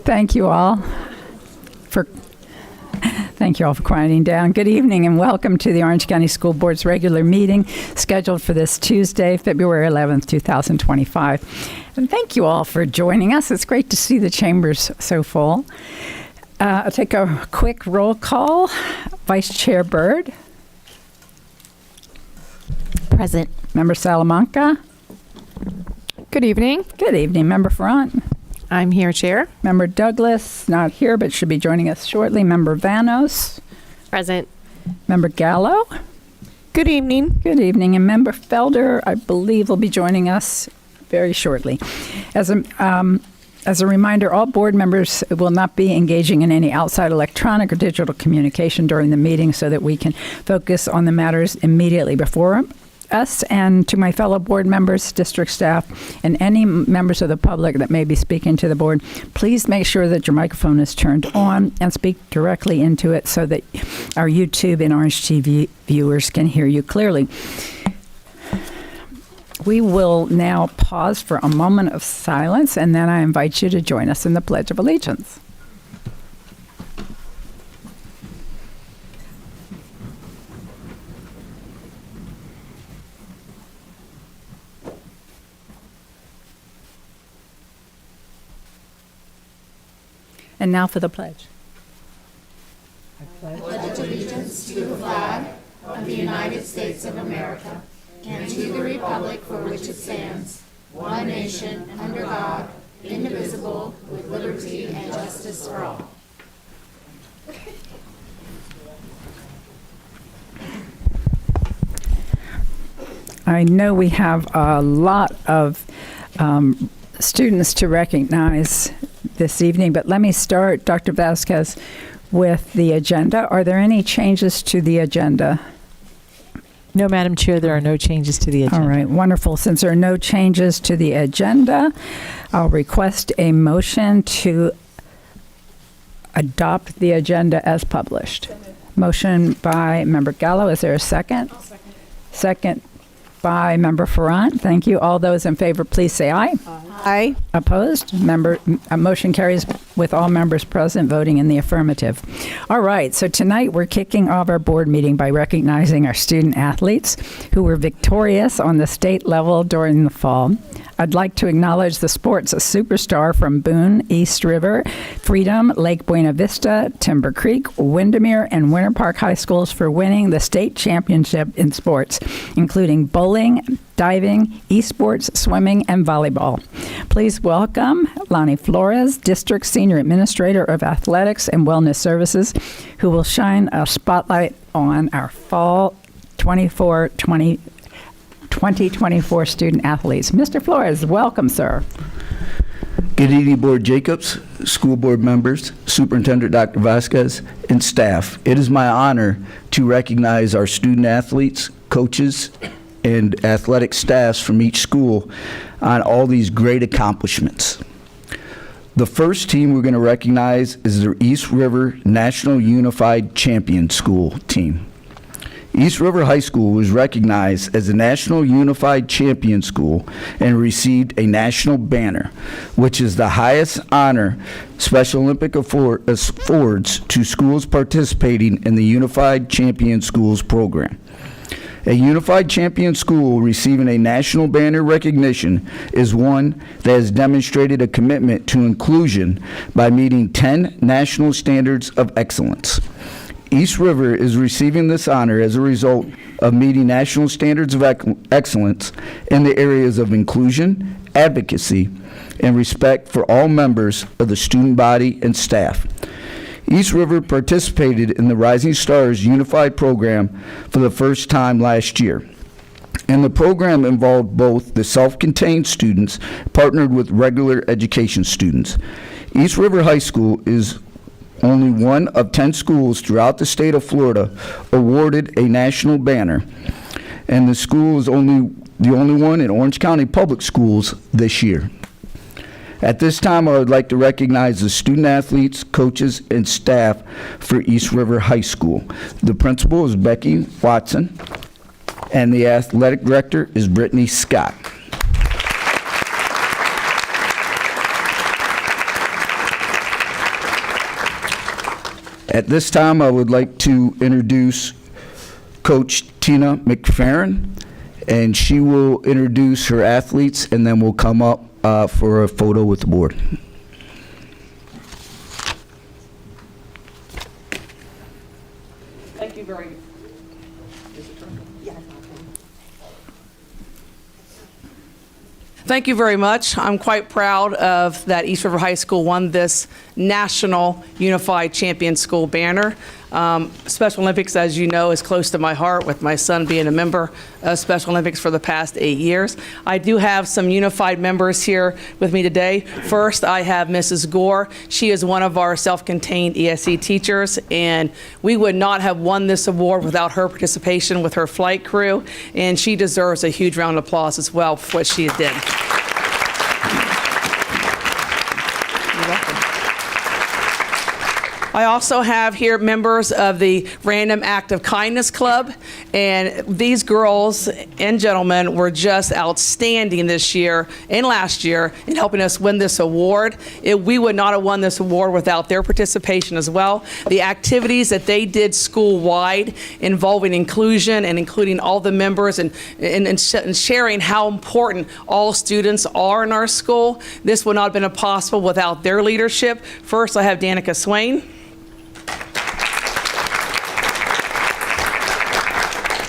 Thank you all for quieting down. Good evening and welcome to the Orange County School Board's regular meeting scheduled for this Tuesday, February 11th, 2025. And thank you all for joining us. It's great to see the chambers so full. I'll take a quick roll call. Vice Chair Byrd. Present. Member Salamanca. Good evening. Good evening. Member Ferrant. I'm here, Chair. Member Douglas, not here, but should be joining us shortly. Member Vanos. Present. Member Gallo. Good evening. Good evening. And Member Felder, I believe, will be joining us very shortly. As a reminder, all board members will not be engaging in any outside electronic or digital communication during the meeting so that we can focus on the matters immediately before us. And to my fellow board members, district staff, and any members of the public that may be speaking to the board, please make sure that your microphone is turned on and speak directly into it so that our YouTube and Orange TV viewers can hear you clearly. We will now pause for a moment of silence, and then I invite you to join us in the Pledge of Allegiance. And now for the pledge. I pledge allegiance to the flag of the United States of America and to the republic for which it stands, one nation, under God, indivisible, with liberty and justice for all. I know we have a lot of students to recognize this evening, but let me start, Dr. Vasquez, with the agenda. Are there any changes to the agenda? No, Madam Chair, there are no changes to the agenda. All right, wonderful. Since there are no changes to the agenda, I'll request a motion to adopt the agenda as published. Motion by Member Gallo. Is there a second? I'll second. Second by Member Ferrant. Thank you. All those in favor, please say aye. Aye. Opposed? Motion carries with all members present voting in the affirmative. All right, so tonight we're kicking off our board meeting by recognizing our student athletes who were victorious on the state level during the fall. I'd like to acknowledge the sports superstar from Boone, East River, Freedom, Lake Buena Vista, Timber Creek, Windermere, and Winter Park High Schools for winning the state championship in sports, including bowling, diving, esports, swimming, and volleyball. Please welcome Lonnie Flores, District Senior Administrator of Athletics and Wellness Services, who will shine a spotlight on our fall 2024 student athletes. Mr. Flores, welcome, sir. Good evening, Board Jacobs, school board members, Superintendent Dr. Vasquez, and staff. It is my honor to recognize our student athletes, coaches, and athletic staffs from each school on all these great accomplishments. The first team we're going to recognize is the East River National Unified Champion School team. East River High School was recognized as a National Unified Champion School and received a national banner, which is the highest honor Special Olympic affords to schools participating in the Unified Champion Schools program. A Unified Champion School receiving a national banner recognition is one that has demonstrated a commitment to inclusion by meeting 10 national standards of excellence. East River is receiving this honor as a result of meeting national standards of excellence in the areas of inclusion, advocacy, and respect for all members of the student body and staff. East River participated in the Rising Stars Unified Program for the first time last year. And the program involved both the self-contained students partnered with regular education students. East River High School is only one of 10 schools throughout the state of Florida awarded a national banner. And the school is the only one in Orange County Public Schools this year. At this time, I would like to recognize the student athletes, coaches, and staff for East River High School. The principal is Becky Watson, and the athletic director is Brittany Scott. At this time, I would like to introduce Coach Tina McFerrin, and she will introduce her athletes, and then we'll come up for a photo with the board. Thank you very much. Thank you very much. I'm quite proud of that East River High School won this National Unified Champion School banner. Special Olympics, as you know, is close to my heart, with my son being a member of Special Olympics for the past 8 years. I do have some unified members here with me today. First, I have Mrs. Gore. She is one of our self-contained ESE teachers, and we would not have won this award without her participation with her flight crew, and she deserves a huge round of applause as well for what she did. I also have here members of the Random Act of Kindness Club, and these girls and gentlemen were just outstanding this year and last year in helping us win this award. We would not have won this award without their participation as well. The activities that they did school-wide involving inclusion and including all the members and sharing how important all students are in our school, this would not have been possible without their leadership. First, I have Danica Swain,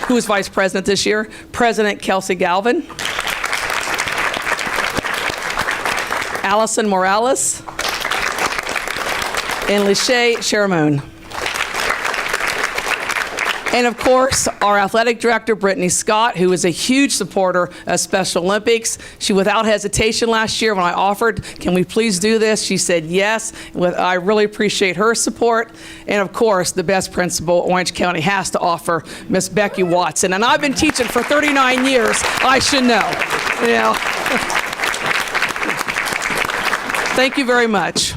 who is vice president this year, President Kelsey Galvin, Allison Morales, and Lachey Sharamone. And of course, our athletic director, Brittany Scott, who is a huge supporter of Special Olympics. She, without hesitation last year, when I offered, can we please do this? She said yes. I really appreciate her support. And of course, the best principal Orange County has to offer, Miss Becky Watson. And I've been teaching for 39 years. I should know. You know. Thank you very much.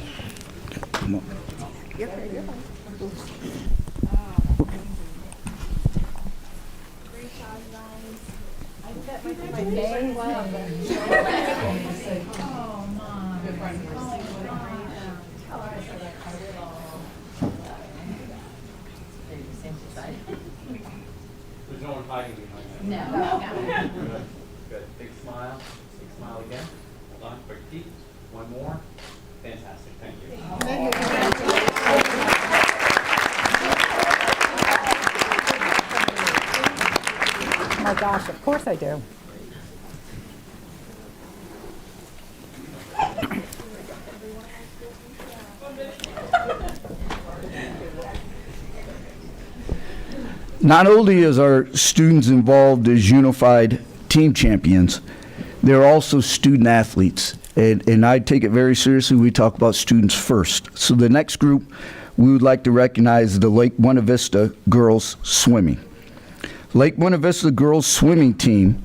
There's no one hiding behind that. No. Good. Big smile. Big smile again. Hold on. Quick peek. One more. Fantastic. Thank you. Oh my gosh, of course I do. Not only is our students involved as unified team champions, they're also student athletes. And I take it very seriously. We talk about students first. So the next group, we would like to recognize the Lake Buena Vista girls swimming. Lake Buena Vista girls swimming team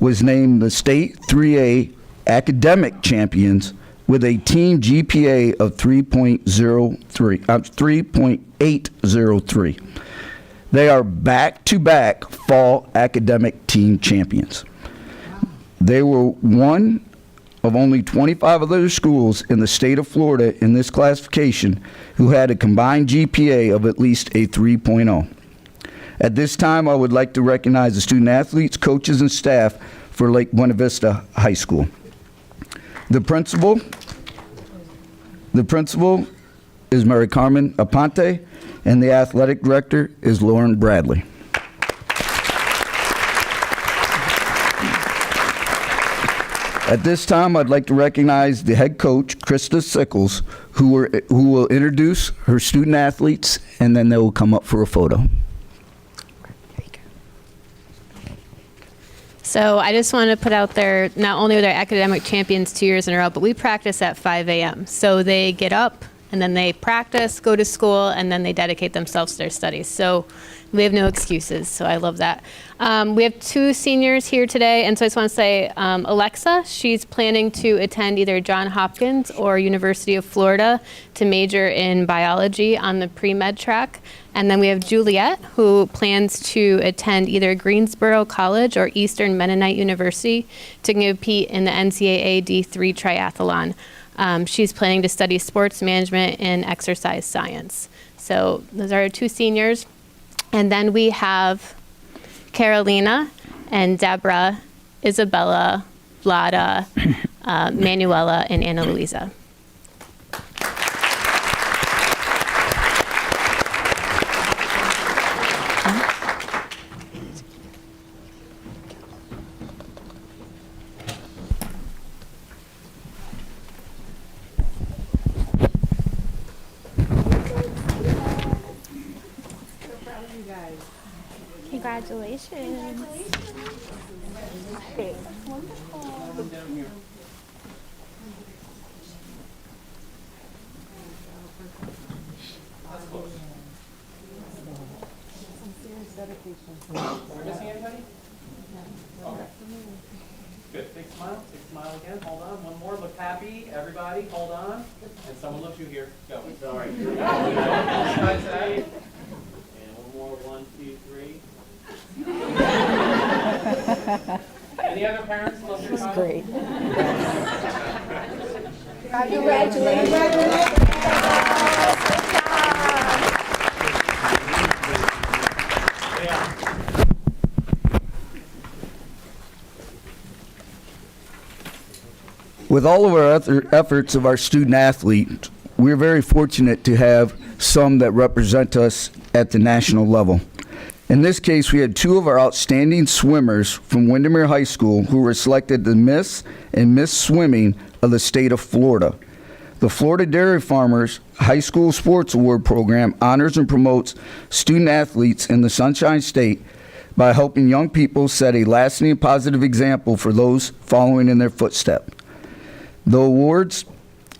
was named the state 3A academic champions with a team GPA of 3.803. They are back-to-back fall academic team champions. They were one of only 25 other schools in the state of Florida in this classification who had a combined GPA of at least a 3.0. At this time, I would like to recognize the student athletes, coaches, and staff for Lake Buena Vista High School. The principal is Mary Carmen Aponte, and the athletic director is Lauren Bradley. At this time, I'd like to recognize the head coach, Krista Sickles, who will introduce her student athletes, and then they will come up for a photo. So I just want to put out there, not only are they academic champions 2 years in a row, but we practice at 5 a.m. So they get up, and then they practice, go to school, and then they dedicate themselves to their studies. So we have no excuses, so I love that. We have 2 seniors here today, and so I just want to say Alexa, she's planning to attend either Johns Hopkins or University of Florida to major in biology on the pre-med track. And then we have Juliet, who plans to attend either Greensboro College or Eastern Mennonite University to compete in the NCAA D3 triathlon. She's planning to study sports management and exercise science. So those are our 2 seniors. And then we have Carolina and Deborah, Isabella, Vlada, Manuela, and Anna Luisa. Congratulations. Are we missing anybody? Okay. Good. Big smile. Big smile again. Hold on. One more. Look happy. Everybody, hold on. And someone looks you here. Go. All right. And one more. 1, 2, 3. Any other parents love your child? Great. Yeah. With all of our other efforts of our student athletes, we're very fortunate to have some that represent us at the national level. In this case, we had 2 of our outstanding swimmers from Windermere High School who were selected to Miss and Miss Swimming of the state of Florida. The Florida Dairy Farmers High School Sports Award Program honors and promotes student athletes in the Sunshine State by helping young people set a lasting and positive example for those following in their footsteps. The awards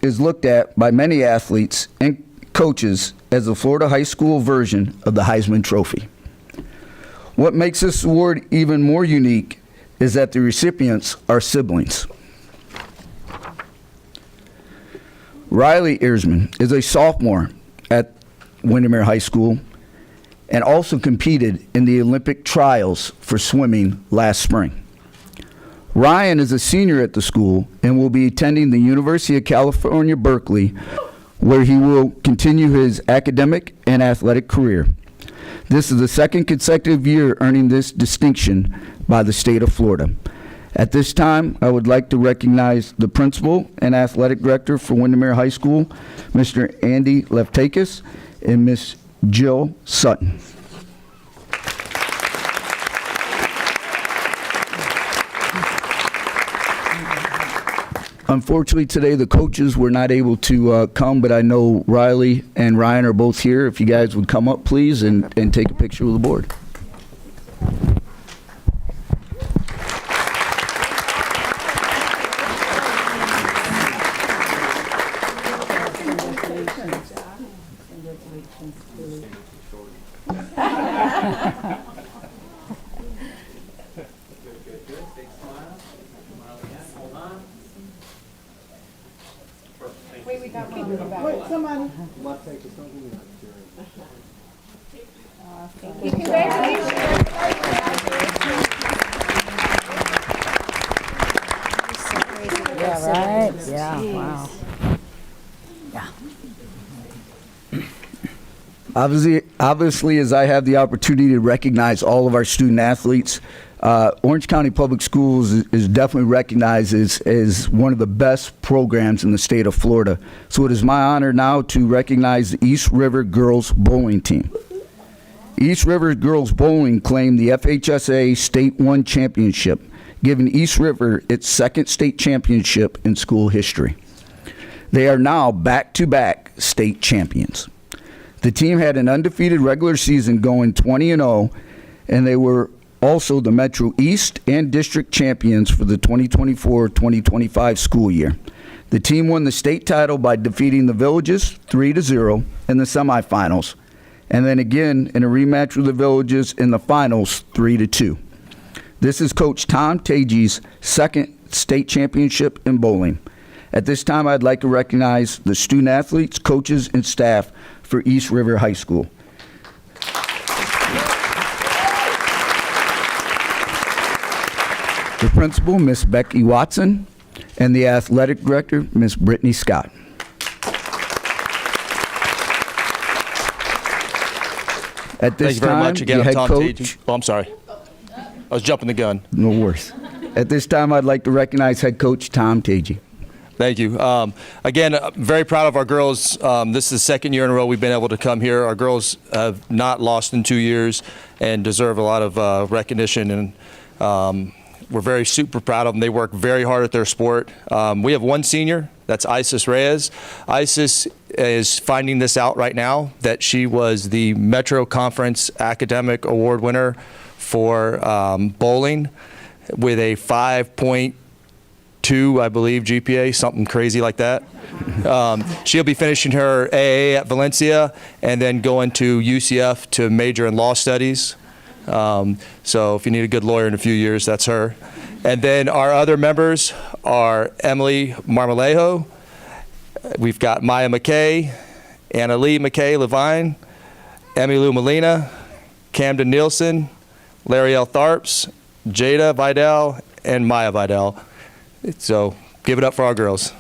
is looked at by many athletes and coaches as the Florida high school version of the Heisman Trophy. What makes this award even more unique is that the recipients are siblings. Riley Earsman is a sophomore at Windermere High School and also competed in the Olympic trials for swimming last spring. Ryan is a senior at the school and will be attending the University of California, Berkeley, where he will continue his academic and athletic career. This is the 2nd consecutive year earning this distinction by the state of Florida. At this time, I would like to recognize the principal and athletic director for Windermere High School, Mr. Andy Leftakis, and Miss Jill Sutton. Unfortunately, today the coaches were not able to come, but I know Riley and Ryan are both here. If you guys would come up, please, and take a picture with the board. Yeah, right? Yeah, wow. Obviously, as I have the opportunity to recognize all of our student athletes, Orange County Public Schools is definitely recognized as one of the best programs in the state of Florida. So it is my honor now to recognize the East River Girls Bowling Team. East River Girls Bowling claimed the FHSA State 1 Championship, giving East River its 2nd state championship in school history. They are now back-to-back state champions. The team had an undefeated regular season going 20-0, and they were also the Metro East and District champions for the 2024-2025 school year. The team won the state title by defeating the Villages 3-0 in the semifinals, and then again in a rematch with the Villages in the finals 3-2. This is Coach Tom Tagee's 2nd state championship in bowling. At this time, I'd like to recognize the student athletes, coaches, and staff for East River High School. The principal, Miss Becky Watson, and the athletic director, Miss Brittany Scott. At this Thank you very time, much. Again, the I'm head Tom coach. Tage. Oh, I'm sorry. I was jumping the gun. No worries. At this time, I'd like to recognize head coach Tom Tage. Thank you. Again, very proud of our girls. This is the second year in a row we've been able to come here. Our girls have not lost in 2 years and deserve a lot of recognition, and we're very super proud of them. They work very hard at their sport. We have one senior, that's Isis Reyes. Isis is finding this out right now, that she was the Metro Conference Academic Award winner for bowling with a 5.2, I believe, GPA, something crazy like that. She'll be finishing her AA at Valencia and then going to UCF to major in law studies. So if you need a good lawyer in a few years, that's her. And then our other members are Emily Marmolejo. We've got Maya McKay, Anna Lee McKay Levine, Emmy Lou Molina, Camden Nielsen, Larry L. Tharps, Jada Vidal, and Maya Vidal. So give it up for our girls.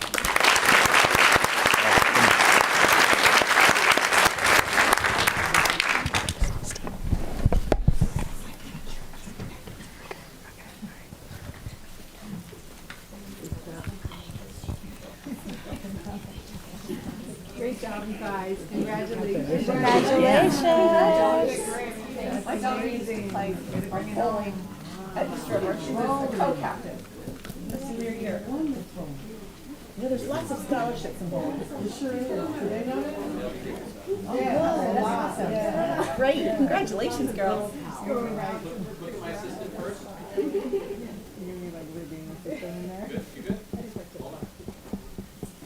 Great. Congratulations, girls. Put my assistant first. Good, you good? Hold on.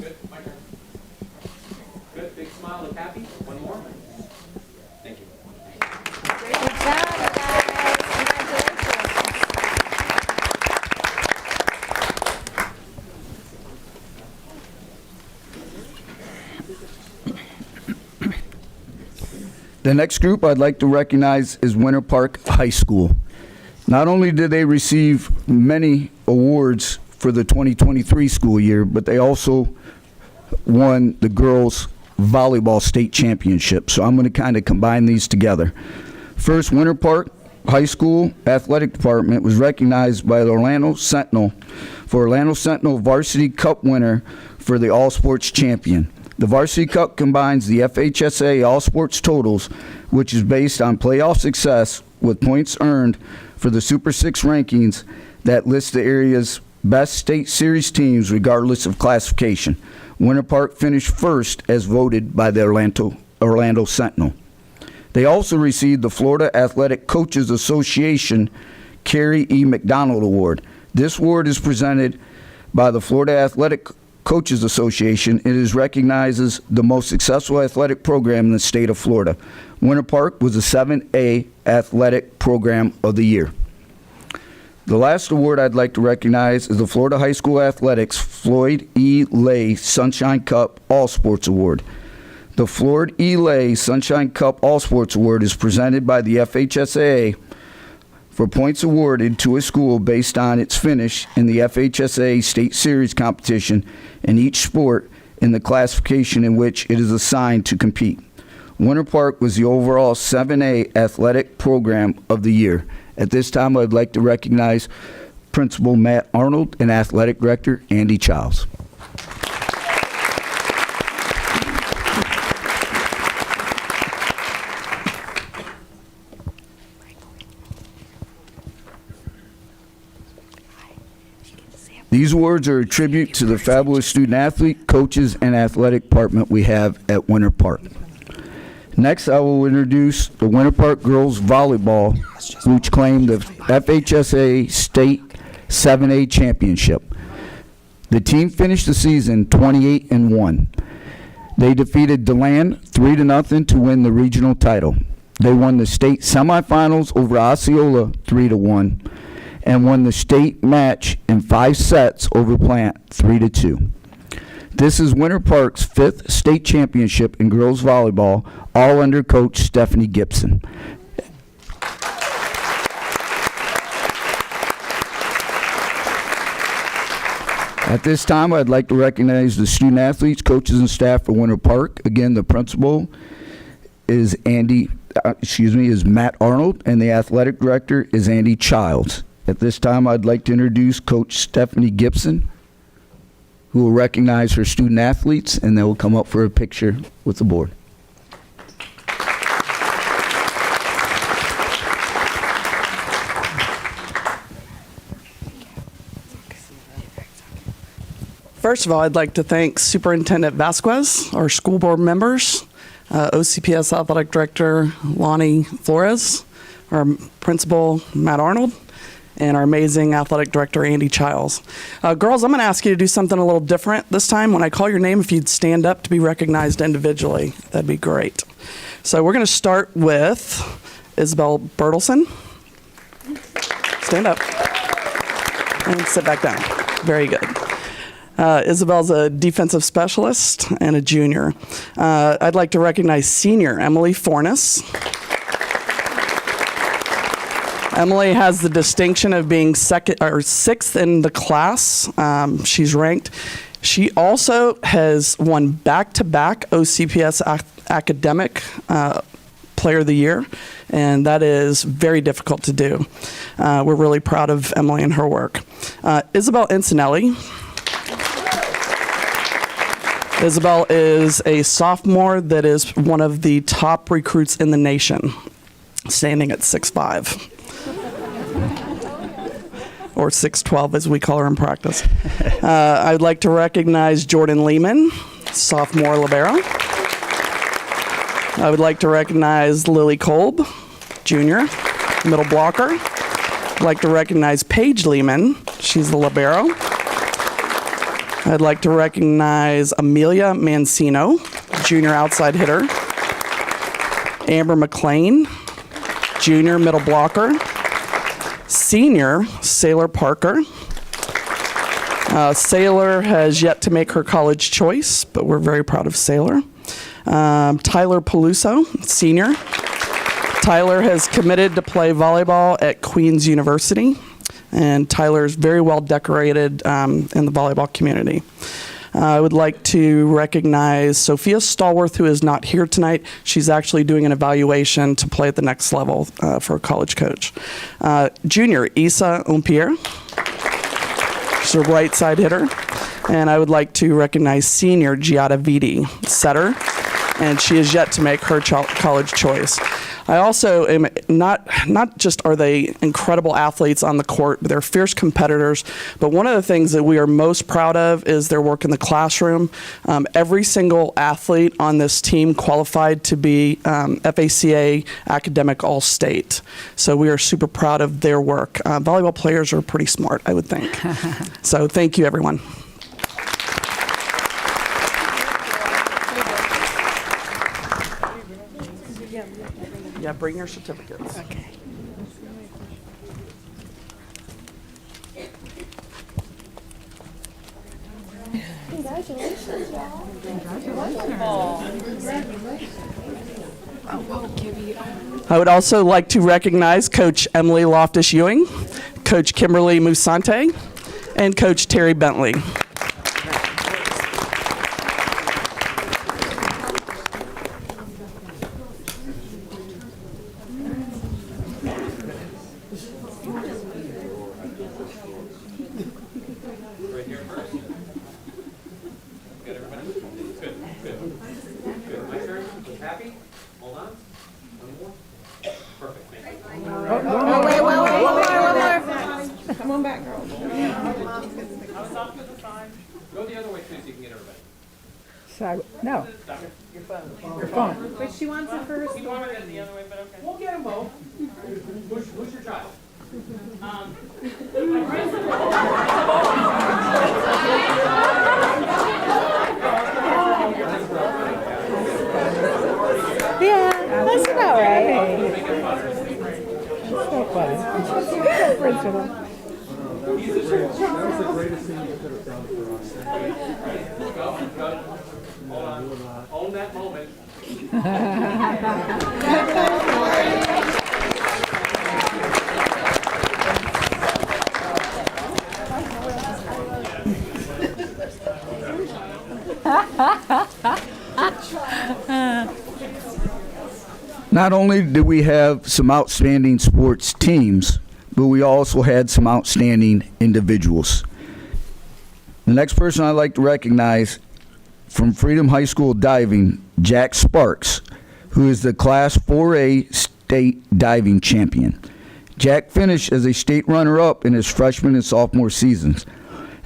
Good, my turn. Good, big smile, look happy. One more. Thank you. Good job, guys. The next group I'd like to recognize is Winter Park High School. Not only did they receive many awards for the 2023 school year, but they also won the girls volleyball state championship. So I'm going to kind of combine these together. First, Winter Park High School Athletic Department was recognized by the Orlando Sentinel for Orlando Sentinel Varsity Cup winner for the All Sports Champion. The Varsity Cup combines the FHSA All Sports totals, which is based on playoff success with points earned for the Super 6 rankings that list the area's best state series teams regardless of classification. Winter Park finished first as voted by the Orlando Sentinel. They also received the Florida Athletic Coaches Association Carrie E. McDonald Award. This award is presented by the Florida Athletic Coaches Association. It is recognizes the most successful athletic program in the state of Florida. Winter Park was the 7A Athletic Program of the Year. The last award I'd like to recognize is the Florida High School Athletics Floyd E. Lay Sunshine Cup All Sports Award. The Floyd E. Lay Sunshine Cup All Sports Award is presented by the FHSAA for points awarded to a school based on its finish in the FHSA State Series competition in each sport in the classification in which it is assigned to compete. Winter Park was the overall 7A Athletic Program of the Year. At this time, I'd like to recognize Principal Matt Arnold and Athletic Director Andy Childs. These awards are a tribute to the fabulous student athlete, coaches, and athletic department we have at Winter Park. Next, I will introduce the Winter Park Girls Volleyball, which claimed the FHSA State 7A Championship. The team finished the season 28-1. They defeated DeLand 3-0 to win the regional title. They won the state semifinals over Osceola 3-1 and won the state match in 5 sets over Plant 3-2. This is Winter Park's 5th state championship in girls volleyball, all under Coach Stephanie Gibson. At this time, I'd like to recognize the student athletes, coaches, and staff for Winter Park. Again, the principal is Andy is Matt Arnold, and the athletic director is Andy Childs. At this time, I'd like to introduce Coach Stephanie Gibson, who will recognize her student athletes, and they will come up for a picture with the board. First of all, I'd like to thank Superintendent Vasquez, our school board members, OCPS Athletic Director Lonnie Flores, our principal Matt Arnold, and our amazing athletic director Andy Childs. Girls, I'm going to ask you to do something a little different this time. When I call your name, if you'd stand up to be recognized individually, that'd be great. So we're going to start with Isabel Bertelson. Stand up and sit back down. Very good. Isabel's a defensive specialist and a junior. I'd like to recognize senior Emily Fornes. Emily has the distinction of being sixth in the class. She's ranked. She also has won back-to-back OCPS academic Player of the Year, and that is very difficult to do. We're really proud of Emily and her work. Isabel Incinelli. Isabel is a sophomore that is one of the top recruits in the nation, standing at 6'5". Or 6'12", as we call her in practice. I'd like to recognize Jordan Lehman, sophomore libero. I would like to recognize Lily Kolb, junior, middle blocker. I'd like to recognize Paige Lehman. She's the libero. I'd like to recognize Amelia Mancino, junior outside hitter. Amber McLean, junior middle blocker. Senior Sailor Parker. Sailor has yet to make her college choice, but we're very proud of Sailor. Tyler Peluso, senior. Tyler has committed to play volleyball at Queen's University, and Tyler is very well decorated in the volleyball community. I would like to recognize Sophia Stallworth, who is not here tonight. She's actually doing an evaluation to play at the next level for a college coach. Junior Isa Umpierre. She's a right side hitter. And I would like to recognize senior Giada Viti, setter, and she is yet to make her college choice. I also am not just are they incredible athletes on the court, but they're fierce competitors. But one of the things that we are most proud of is their work in the classroom. Every single athlete on this team qualified to be FACA Academic All-State. So we are super proud of their work. Volleyball players are pretty smart, I would think. So thank you, everyone. Yeah, bring your certificates. Okay. Congratulations, y'all. I would also like to recognize Coach Emily Loftus-Ewing, Coach Kimberly Musante, and Coach Terry Bentley. Go the other way too, so you can get everybody. No. Your phone. But she wants it first. You want it the other way, but okay. We'll get them both. Who's your child? Yeah, that's about right. So funny. Hold on. Own that moment. Not only did we have some outstanding sports teams, but we also had some outstanding individuals. The next person I'd like to recognize from Freedom High School Diving, Jack Sparks, who is the Class 4A state diving champion. Jack finished as a state runner-up in his freshman and sophomore seasons.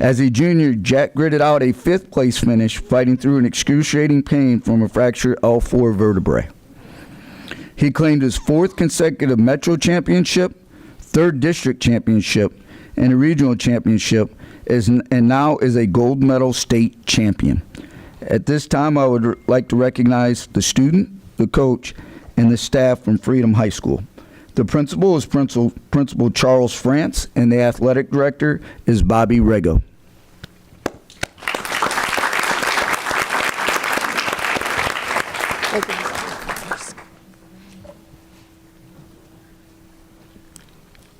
As a junior, Jack gritted out a 5th place finish, fighting through an excruciating pain from a fractured L4 vertebrae. He claimed his 4th consecutive Metro Championship, 3rd District Championship, and a Regional Championship, and now is a gold medal state champion. At this time, I would like to recognize the student, the coach, and the staff from Freedom High School. The principal is Principal Charles France, and the athletic director is Bobby Rego.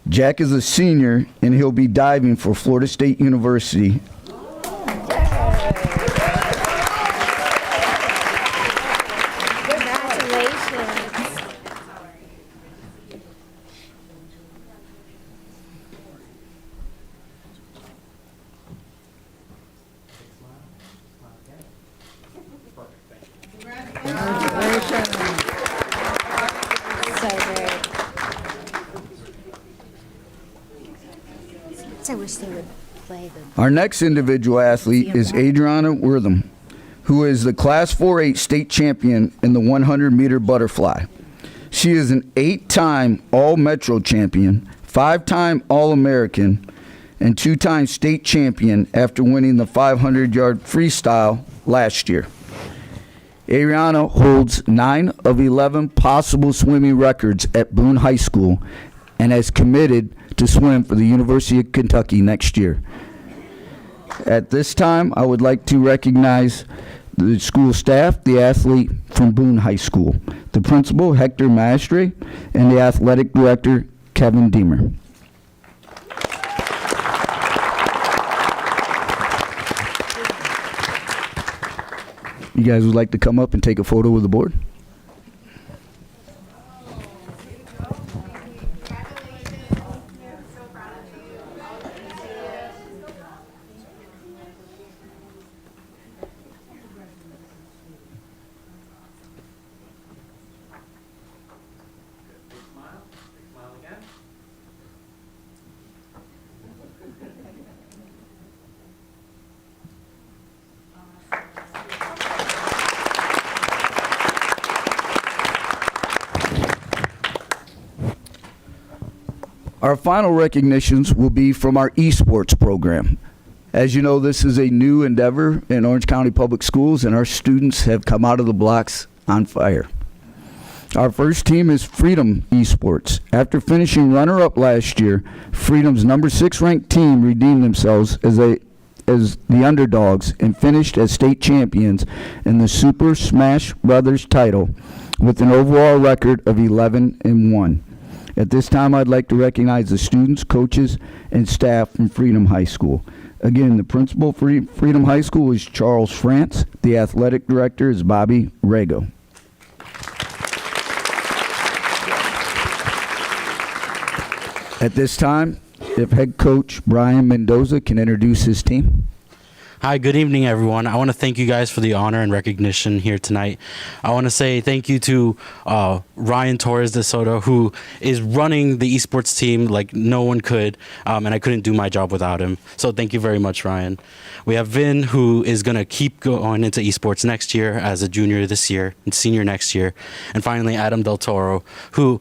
Jack is a senior, and he'll be diving for Florida State University. I wish they would play the... Our next individual athlete is Adriana Wortham, who is the Class 4A state champion in the 100-meter butterfly. She is an 8-time All-Metro champion, 5-time All-American, and 2-time state champion after winning the 500-yard freestyle last year. Adriana holds 9 of 11 possible swimming records at Boone High School and has committed to swim for the University of Kentucky next year. At this time, I would like to recognize the school staff, the athlete from Boone High School, the principal, Hector Maestre, and the athletic director, Kevin Deemer. You guys would like to come up and take a photo with the board? Our final recognitions will be from our esports program. As you know, this is a new endeavor in Orange County Public Schools, and our students have come out of the blocks on fire. Our first team is Freedom Esports. After finishing runner-up last year, Freedom's number 6 ranked team redeemed themselves as the underdogs and finished as state champions in the Super Smash Brothers title with an overall record of 11-1. At this time, I'd like to recognize the students, coaches, and staff from Freedom High School. Again, the principal for Freedom High School is Charles France. The athletic director is Bobby Rego. At this time, if head coach Brian Mendoza can introduce his team. Hi, good evening, everyone. I want to thank you guys for the honor and recognition here tonight. I want to say thank you to Ryan Torres de Soto, who is running the esports team like no one could, and I couldn't do my job without him. So thank you very much, Ryan. We have Vin, who is going to keep going into esports next year as a junior this year and senior next year. And finally, Adam Del Toro, who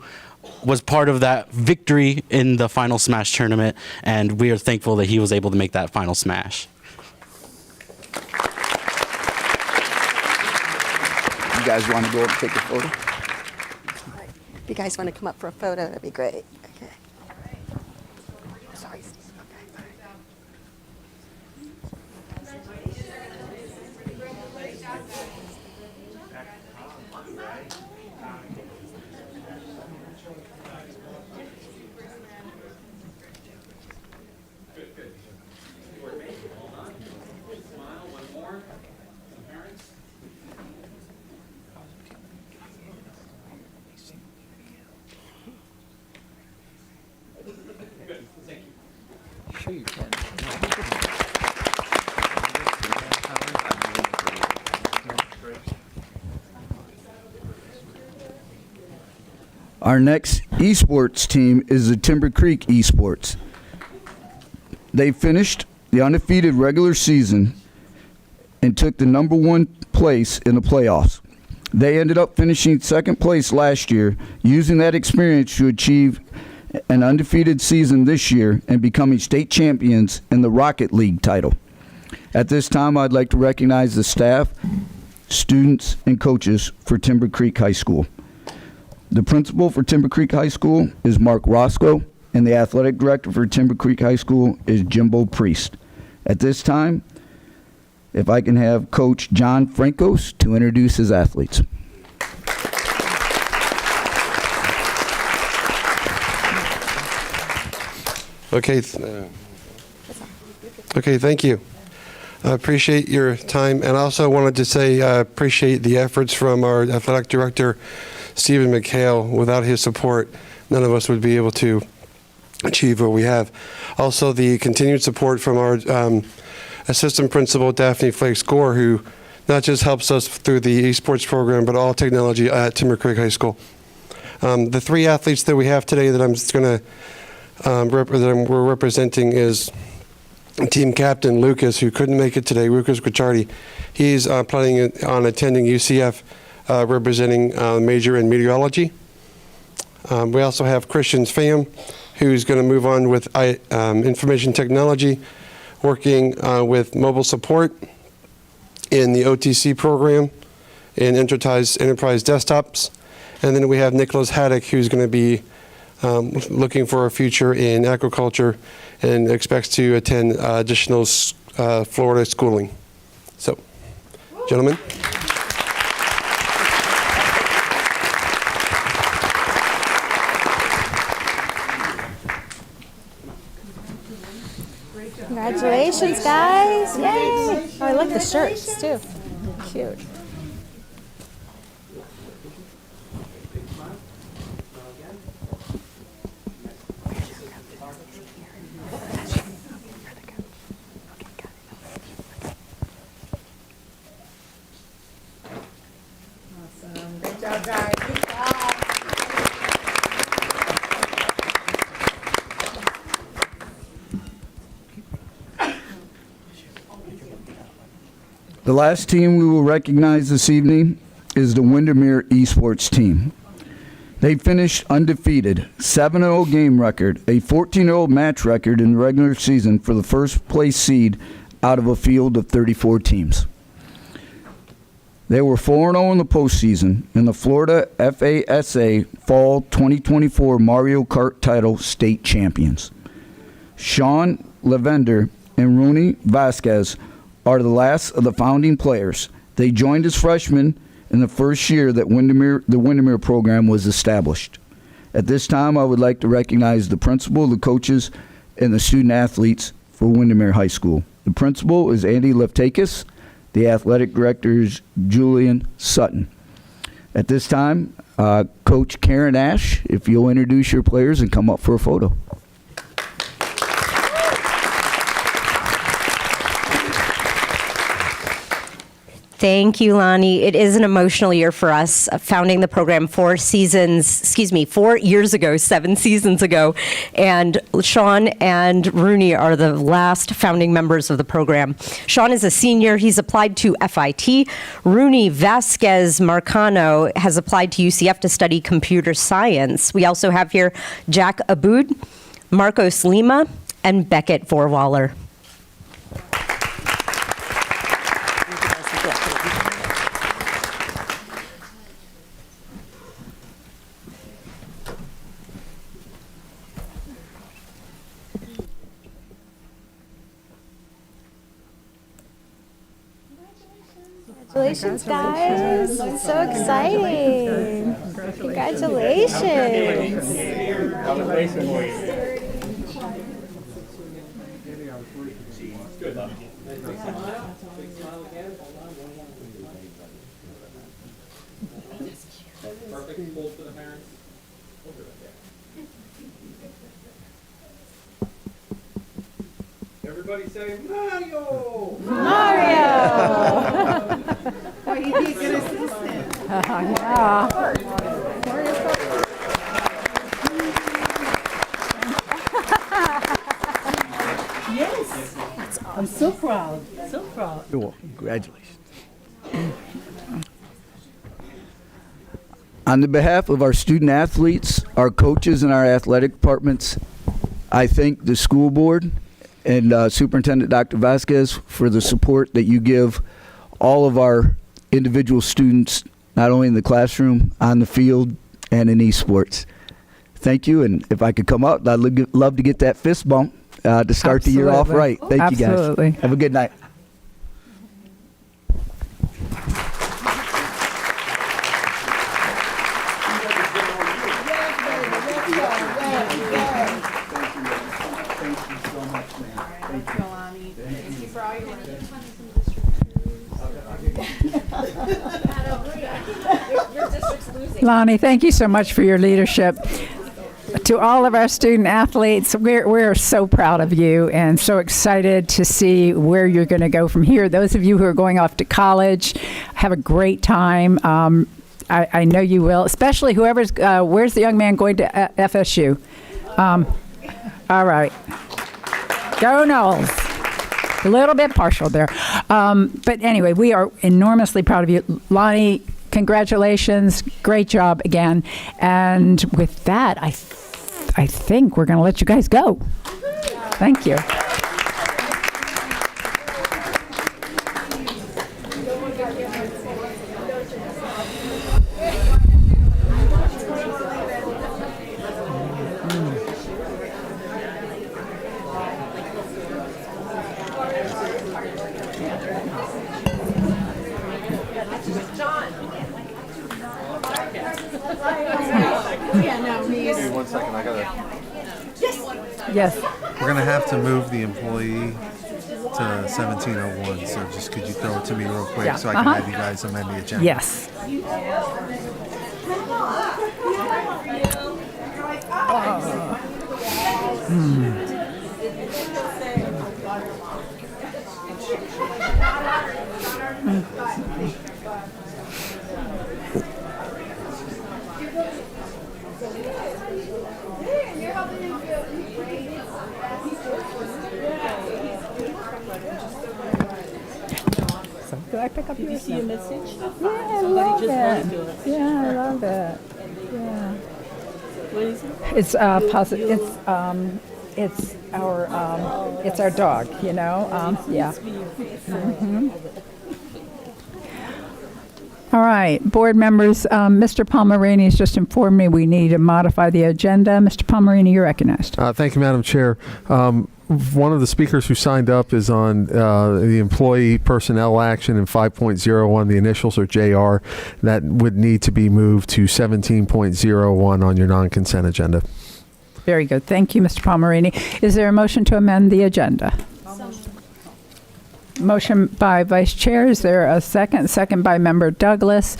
was part of that victory in the final Smash tournament, and we are thankful that he was able to make that final Smash. You guys want to go up and take a photo? If you guys want to come up for a photo, that'd be great. Okay. Sorry, Steve. Okay. Our next esports team is the Timber Creek Esports. They finished the undefeated regular season and took the #1 place in the playoffs. They ended up finishing second place last year, using that experience to achieve an undefeated season this year and becoming state champions in the Rocket League title. At this time, I'd like to recognize the staff, students, and coaches for Timber Creek High School. The principal for Timber Creek High School is Mark Roscoe, and the athletic director for Timber Creek High School is Jimbo Priest. At this time, if I can have Coach John Francos to introduce his athletes. Okay, thank you. I appreciate your time, and also wanted to say I appreciate the efforts from our athletic director, Stephen McHale. Without his support, none of us would be able to achieve what we have. Also, the continued support from our assistant principal, Daphne Flake-Score, who not just helps us through the esports program, but all technology at Timber Creek High School. The three athletes that we have today that I'm just going to we're representing is team captain Lucas, who couldn't make it today, Lucas Guicciardi. He's planning on attending UCF, representing major in meteorology. We also have Christian Pham, who's going to move on with information technology, working with mobile support in the OTC program in enterprise desktops. And then we have Nicholas Haddock, who's going to be looking for a future in agriculture and expects to attend additional Florida schooling. So, gentlemen. Congratulations, guys. Yay. Oh, I like the shirts, too. Cute. Good job, guys. Good job. The last team we will recognize this evening is the Windermere Esports team. They finished undefeated, 7-0 game record, a 14-0 match record in the regular season for the first place seed out of a field of 34 teams. They were 4-0 in the postseason in the Florida FASA Fall 2024 Mario Kart title state champions. Sean Lavender and Rooney Vasquez are the last of the founding players. They joined as freshmen in the first year that the Windermere program was established. At this time, I would like to recognize the principal, the coaches, and the student athletes for Windermere High School. The principal is Andy Leftakis. The athletic director is Julian Sutton. At this time, Coach Karen Ash, if you'll introduce your players and come up for a photo. Thank you, Lonnie. It is an emotional year for us, founding the program 4 years ago, 7 seasons ago. And Sean and Rooney are the last founding members of the program. Sean is a senior. He's applied to FIT. Rooney Vasquez Marcano has applied to UCF to study computer science. We also have here Jack Aboud, Marcos Lima, and Beckett Vorwaller. Congratulations, guys. It's so exciting. Congratulations. Good luck. Big smile again. Perfect. Hold for the parents. Everybody say Mario! Oh, he needs an assistant. Yes. I'm so proud. So proud. Congratulations. On the behalf of our student athletes, our coaches, and our athletic departments, I thank the school board and Superintendent Dr. Vasquez for the support that you give all of our individual students, not only in the classroom, on the field, and in esports. Thank you, and if I could come up, I'd love to get that fist bump to start the year off right. Thank you, guys. Absolutely. Have a good night. Lonnie, thank you so much for your leadership. To all of our student athletes, we're so proud of you and so excited to see where you're going to go from here. Those of you who are going off to college, have a great time. I know you will, especially whoever's, where's the young man going to FSU? All right. Go Noles. A little bit partial there. But anyway, we are enormously proud of you. Lonnie, congratulations. Great job again. And with that, I think we're going to let you guys go. Thank you. Hey, 1 second, I gotta. Yes. We're gonna have to move the employee to 1701. So just could you throw it to me real quick so I can have you guys amend the agenda? Yes. Did I pick up Did you see your message? Yeah, I Somebody love just it. wanted to. Yeah, I love it. Yeah. What is it? It's positive. It's our it's our dog. You know. Yeah. Mhm. All right, board members. Mr. Palmerini has just informed me we need to modify the agenda. Mr. Palmerini, you're recognized. Thank you, Madam Chair. One of the speakers who signed up is on the employee personnel action in 5.01. The initials are JR. That would need to be moved to 17.01 on your non-consent agenda. Very good. Thank you, Mr. Palmerini. Is there a motion to amend the agenda? Motion by Vice Chair. Is there a second? Second by Member Douglas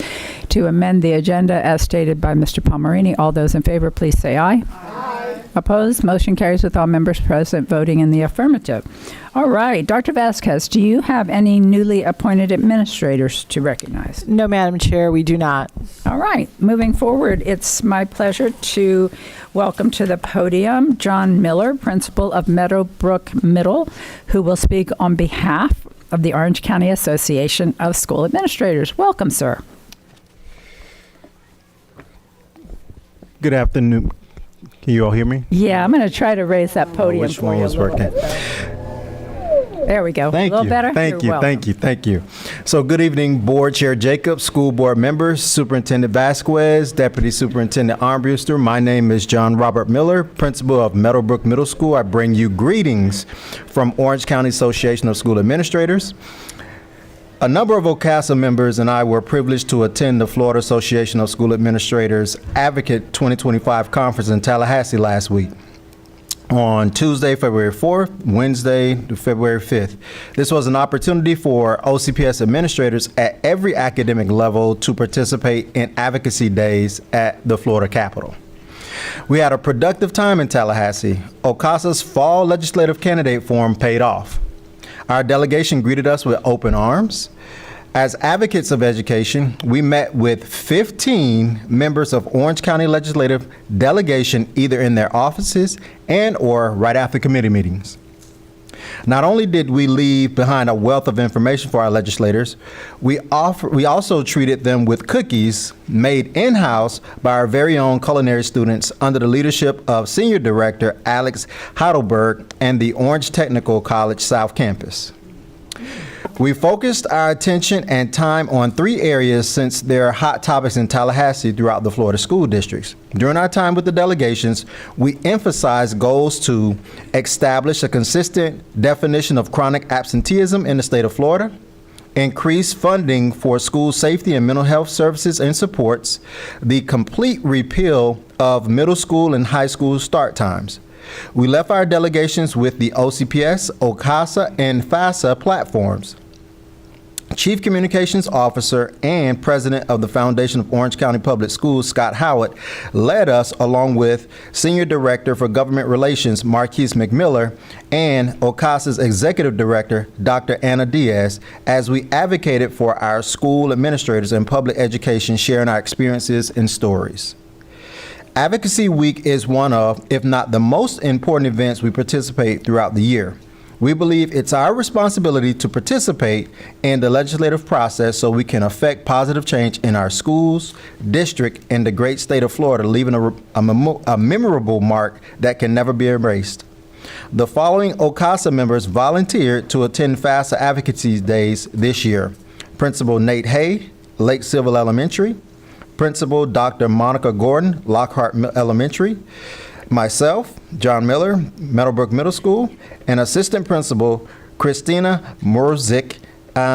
to amend the agenda as stated by Mr. Palmerini. All those in favor, please say aye. Aye. Opposed? Motion carries with all members present voting in the affirmative. All right. Dr. Vasquez, do you have any newly appointed administrators to recognize? No, Madam Chair, we do not. All right. Moving forward, it's my pleasure to welcome to the podium John Miller, principal of Meadowbrook Middle, who will speak on behalf of the Orange County Association of School Administrators. Welcome, sir. Good afternoon. Can you all hear me? Yeah, I'm going to try to raise that podium Which for one you was a little working? bit better. There we go. Thank a little you. better? Thank You're you. welcome. Thank you. So good evening, Board Chair Jacobs, school board members, Superintendent Vasquez, Deputy Superintendent Armbruster. My name is John Robert Miller, principal of Meadowbrook Middle School. I bring you greetings from Orange County Association of School Administrators. A number of OCASA members and I were privileged to attend the Florida Association of School Administrators Advocate 2025 conference in Tallahassee last week on Tuesday, February 4th, Wednesday, February 5th. This was an opportunity for OCPS administrators at every academic level to participate in advocacy days at the Florida Capitol. We had a productive time in Tallahassee. OCASA's fall legislative candidate forum paid off. Our delegation greeted us with open arms. As advocates of education, we met with 15 members of Orange County Legislative delegation either in their offices and or right after committee meetings. Not only did we leave behind a wealth of information for our legislators, we also treated them with cookies made in-house by our very own culinary students under the leadership of Senior Director Alex Heidelberg and the Orange Technical College South Campus. We focused our attention and time on 3 areas since there are hot topics in Tallahassee throughout the Florida school districts. During our time with the delegations, we emphasized goals to establish a consistent definition of chronic absenteeism in the state of Florida, increase funding for school safety and mental health services and supports, the complete repeal of middle school and high school start times. We left our delegations with the OCPS, OCASA, and FASA platforms. Chief Communications Officer and President of the Foundation of Orange County Public Schools, Scott Howard, led us along with Senior Director for Government Relations, Marquise McMiller, and OCASA's Executive Director, Dr. Anna Diaz, as we advocated for our school administrators and public education, sharing our experiences and stories. Advocacy Week is one of, if not the most important events we participate throughout the year. We believe it's our responsibility to participate in the legislative process so we can affect positive change in our schools, district, and the great state of Florida, leaving a memorable mark that can never be erased. The following OCASA members volunteered to attend FASA Advocacy Days this year. Principal Nate Hay, Lake Civil Elementary. Principal Dr. Monica Gordon, Lockhart Elementary. Myself, John Miller, Meadowbrook Middle School, and Assistant Principal Christina Morzik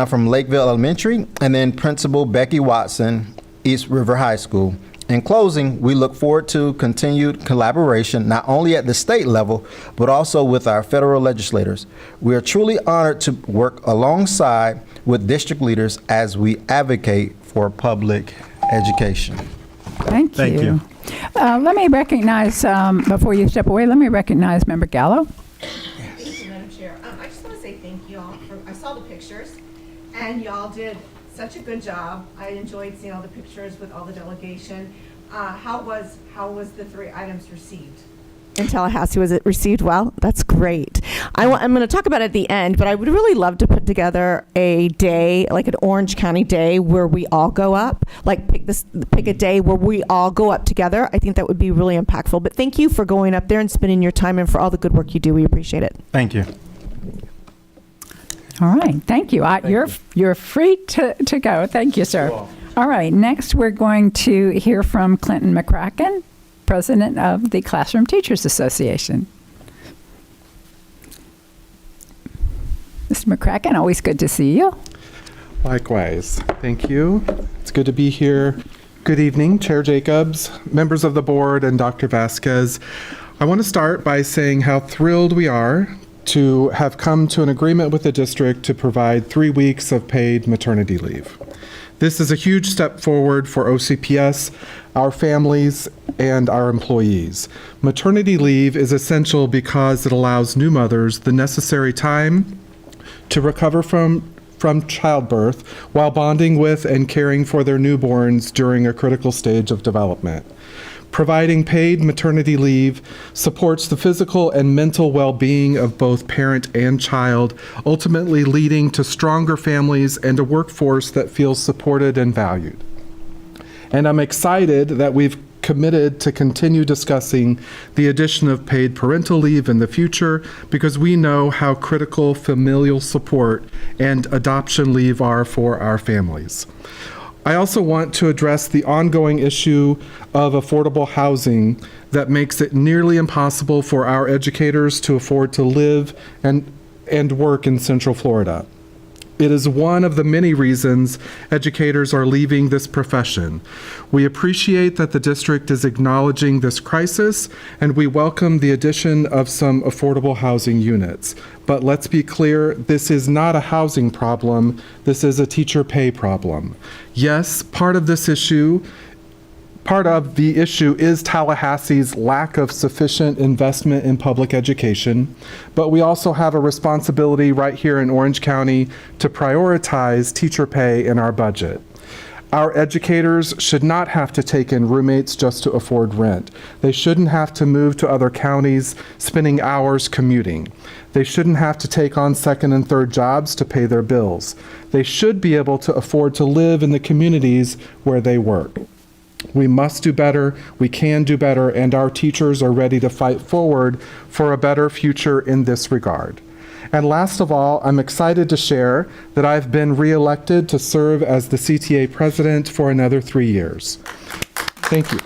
from Lakeville Elementary, and then Principal Becky Watson, East River High School. In closing, we look forward to continued collaboration, not only at the state level, but also with our federal legislators. We are truly honored to work alongside with district leaders as we advocate for public education. Thank you. Let me recognize, before you step away, let me recognize Member Gallo. Thank you, Madam Chair. I just want to say thank you all. I saw the pictures, and y'all did such a good job. I enjoyed seeing all the pictures with all the delegation. How was the 3 items received? In Tallahassee, was it received well? That's great. I'm going to talk about it at the end, but I would really love to put together a day, like an Orange County day, where we all go up. Like pick a day where we all go up together. I think that would be really impactful. But thank you for going up there and spending your time and for all the good work you do. We appreciate it. Thank you. All right, thank you. You're free to go. Thank you, sir. All right, next we're going to hear from Clinton McCracken, President of the Classroom Teachers Association. Mr. McCracken, always good to see you. Likewise. Thank you. It's good to be here. Good evening, Chair Jacobs, members of the board, and Dr. Vasquez. I want to start by saying how thrilled we are to have come to an agreement with the district to provide 3 weeks of paid maternity leave. This is a huge step forward for OCPS, our families, and our employees. Maternity leave is essential because it allows new mothers the necessary time to recover from childbirth while bonding with and caring for their newborns during a critical stage of development. Providing paid maternity leave supports the physical and mental well-being of both parent and child, ultimately leading to stronger families and a workforce that feels supported and valued. And I'm excited that we've committed to continue discussing the addition of paid parental leave in the future because we know how critical familial support and adoption leave are for our families. I also want to address the ongoing issue of affordable housing that makes it nearly impossible for our educators to afford to live and work in Central Florida. It is one of the many reasons educators are leaving this profession. We appreciate that the district is acknowledging this crisis, and we welcome the addition of some affordable housing units. But let's be clear, this is not a housing problem, this is a teacher pay problem. Yes, part of this issue Part of the issue is Tallahassee's lack of sufficient investment in public education, but we also have a responsibility right here in Orange County to prioritize teacher pay in our budget. Our educators should not have to take in roommates just to afford rent. They shouldn't have to move to other counties, spending hours commuting. They shouldn't have to take on second and third jobs to pay their bills. They should be able to afford to live in the communities where they work. We must do better, we can do better, and our teachers are ready to fight forward for a better future in this regard. And last of all, I'm excited to share that I've been re-elected to serve as the CTA president for another 3 years. Thank you.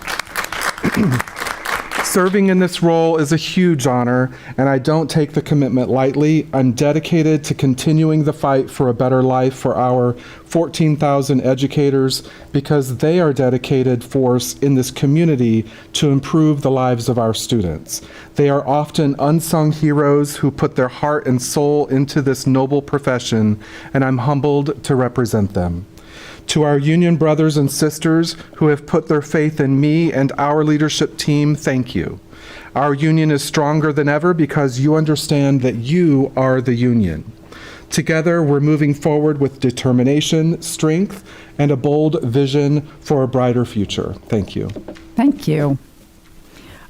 Serving in this role is a huge honor, and I don't take the commitment lightly. I'm dedicated to continuing the fight for a better life for our 14,000 educators because they are dedicated force in this community to improve the lives of our students. They are often unsung heroes who put their heart and soul into this noble profession, and I'm humbled to represent them. To our union brothers and sisters who have put their faith in me and our leadership team, thank you. Our union is stronger than ever because you understand that you are the union. Together, we're moving forward with determination, strength, and a bold vision for a brighter future. Thank you. Thank you.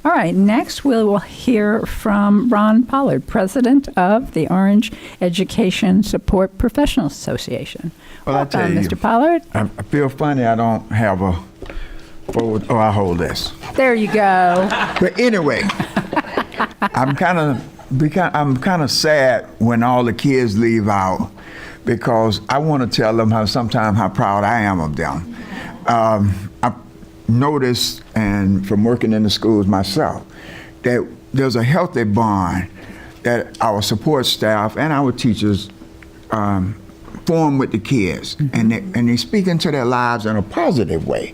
All right, next we will hear from Ron Pollard, president of the Orange Education Support Professional Association. Well, I tell you, Mr. Pollard. I feel funny I don't have a forward. Oh, I hold this. There you go. But anyway, I'm kind of sad when all the kids leave out because I want to tell them how proud I am of them. I've noticed, and from working in the schools myself, that there's a healthy bond that our support staff and our teachers form with the kids, and they speak into their lives in a positive way.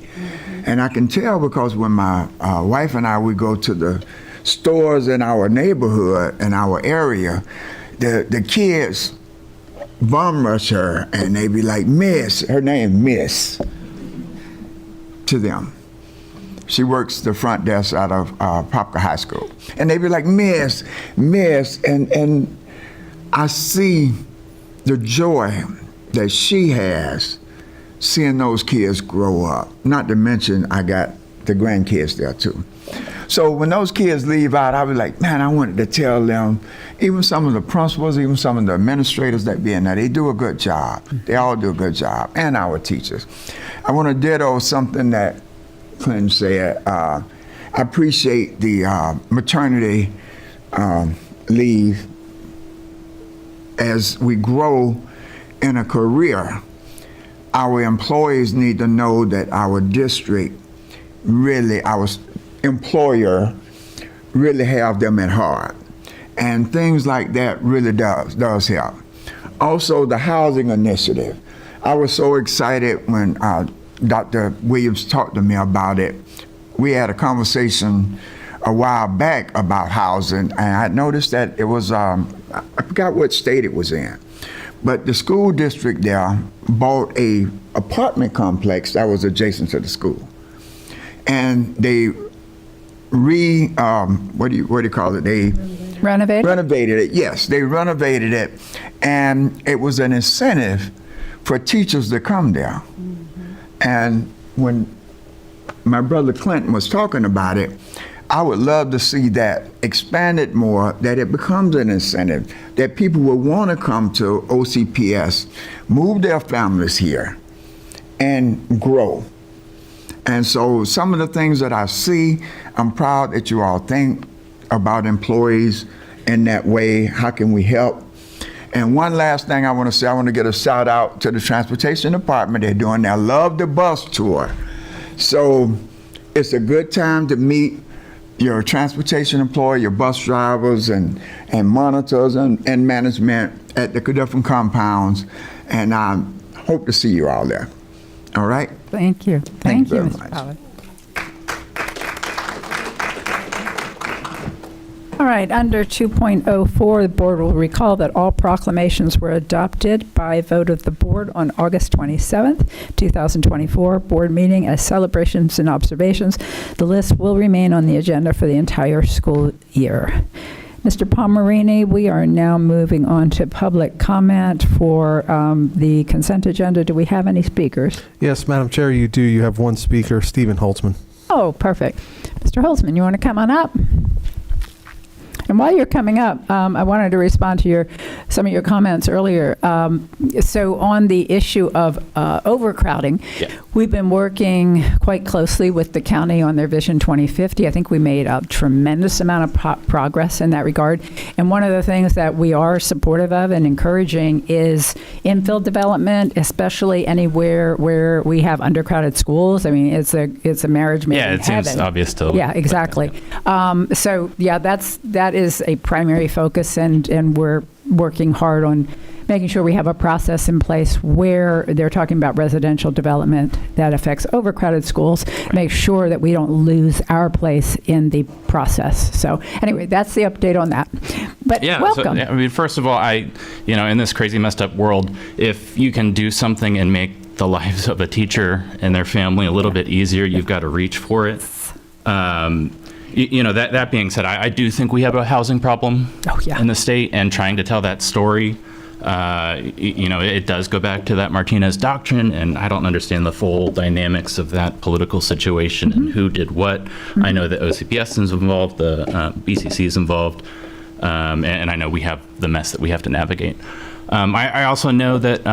And I can tell because when my wife and I, we go to the stores in our neighborhood, in our area, the kids bum rush her, and they be like, Miss, her name Miss, to them. She works the front desk out of Popka High School. And they be like, Miss, and I see the joy that she has seeing those kids grow up. Not to mention, I got the grandkids there too. So when those kids leave out, I was like, man, I wanted to tell them, even some of the principals, even some of the administrators that be in there, they do a good job. They all do a good job, and our teachers. I want to ditto something that Clinton said. I appreciate the maternity leave. As we grow in a career, our employees need to know that our district really, our employer really have them at heart. And things like that really does help. Also, the housing initiative. I was so excited when Dr. Williams talked to me about it. We had a conversation a while back about housing, and I noticed that it was, I forgot what state it was in, but the school district there bought a apartment complex that was adjacent to the school. And they what do you call it? They renovated it. Yes, they renovated it, and it was an incentive for teachers to come there. And when my brother Clinton was talking about it, I would love to see that expanded more, that it becomes an incentive, that people will want to come to OCPS, move their families here, and grow. And so some of the things that I see, I'm proud that you all think about employees in that way. How can we help? And one last thing I want to say, I want to get a shout out to the transportation department. They're doing their Love the Bus tour. So it's a good time to meet your transportation employee, your bus drivers and monitors and management at the different compounds. And I hope to see you all there. All right? Thank you. Thank you, very Mr. much. Pollard. All right, under 2.04, the board will recall that all proclamations were adopted by vote of the board on August 27th, 2024 board meeting as celebrations and observations. The list will remain on the agenda for the entire school year. Mr. Palmerini, we are now moving on to public comment for the consent agenda. Do we have any speakers? Yes, Madam Chair, you do. You have one speaker, Stephen Holtzman. Oh, perfect. Mr. Holtzman, you want to come on up? And while you're coming up, I wanted to respond to some of your comments earlier. So on the issue of overcrowding, we've been working quite closely with the county on their Vision 2050. I think we made a tremendous amount of progress in that regard. And one of the things that we are supportive of and encouraging is infill development, especially anywhere where we have undercrowded schools. I mean, it's a marriage made in heaven. Yeah, it seems obvious to. Yeah, exactly. So yeah, that is a primary focus, and we're working hard on making sure we have a process in place where they're talking about residential development that affects overcrowded schools, make sure that we don't lose our place in the process. So anyway, that's the update on that. But welcome. So, I mean, first of all, in this crazy messed up world, if you can do something and make the lives of a teacher and their family a little bit easier, you've got to reach for it. That being said, I do think we have a housing problem in the state, and trying to tell that story, it does go back to that Martinez doctrine, and I don't understand the full dynamics of that political situation and who did what. I know that OCPS is involved, the BCC is involved, and I know we have the mess that we have to navigate. I also know that,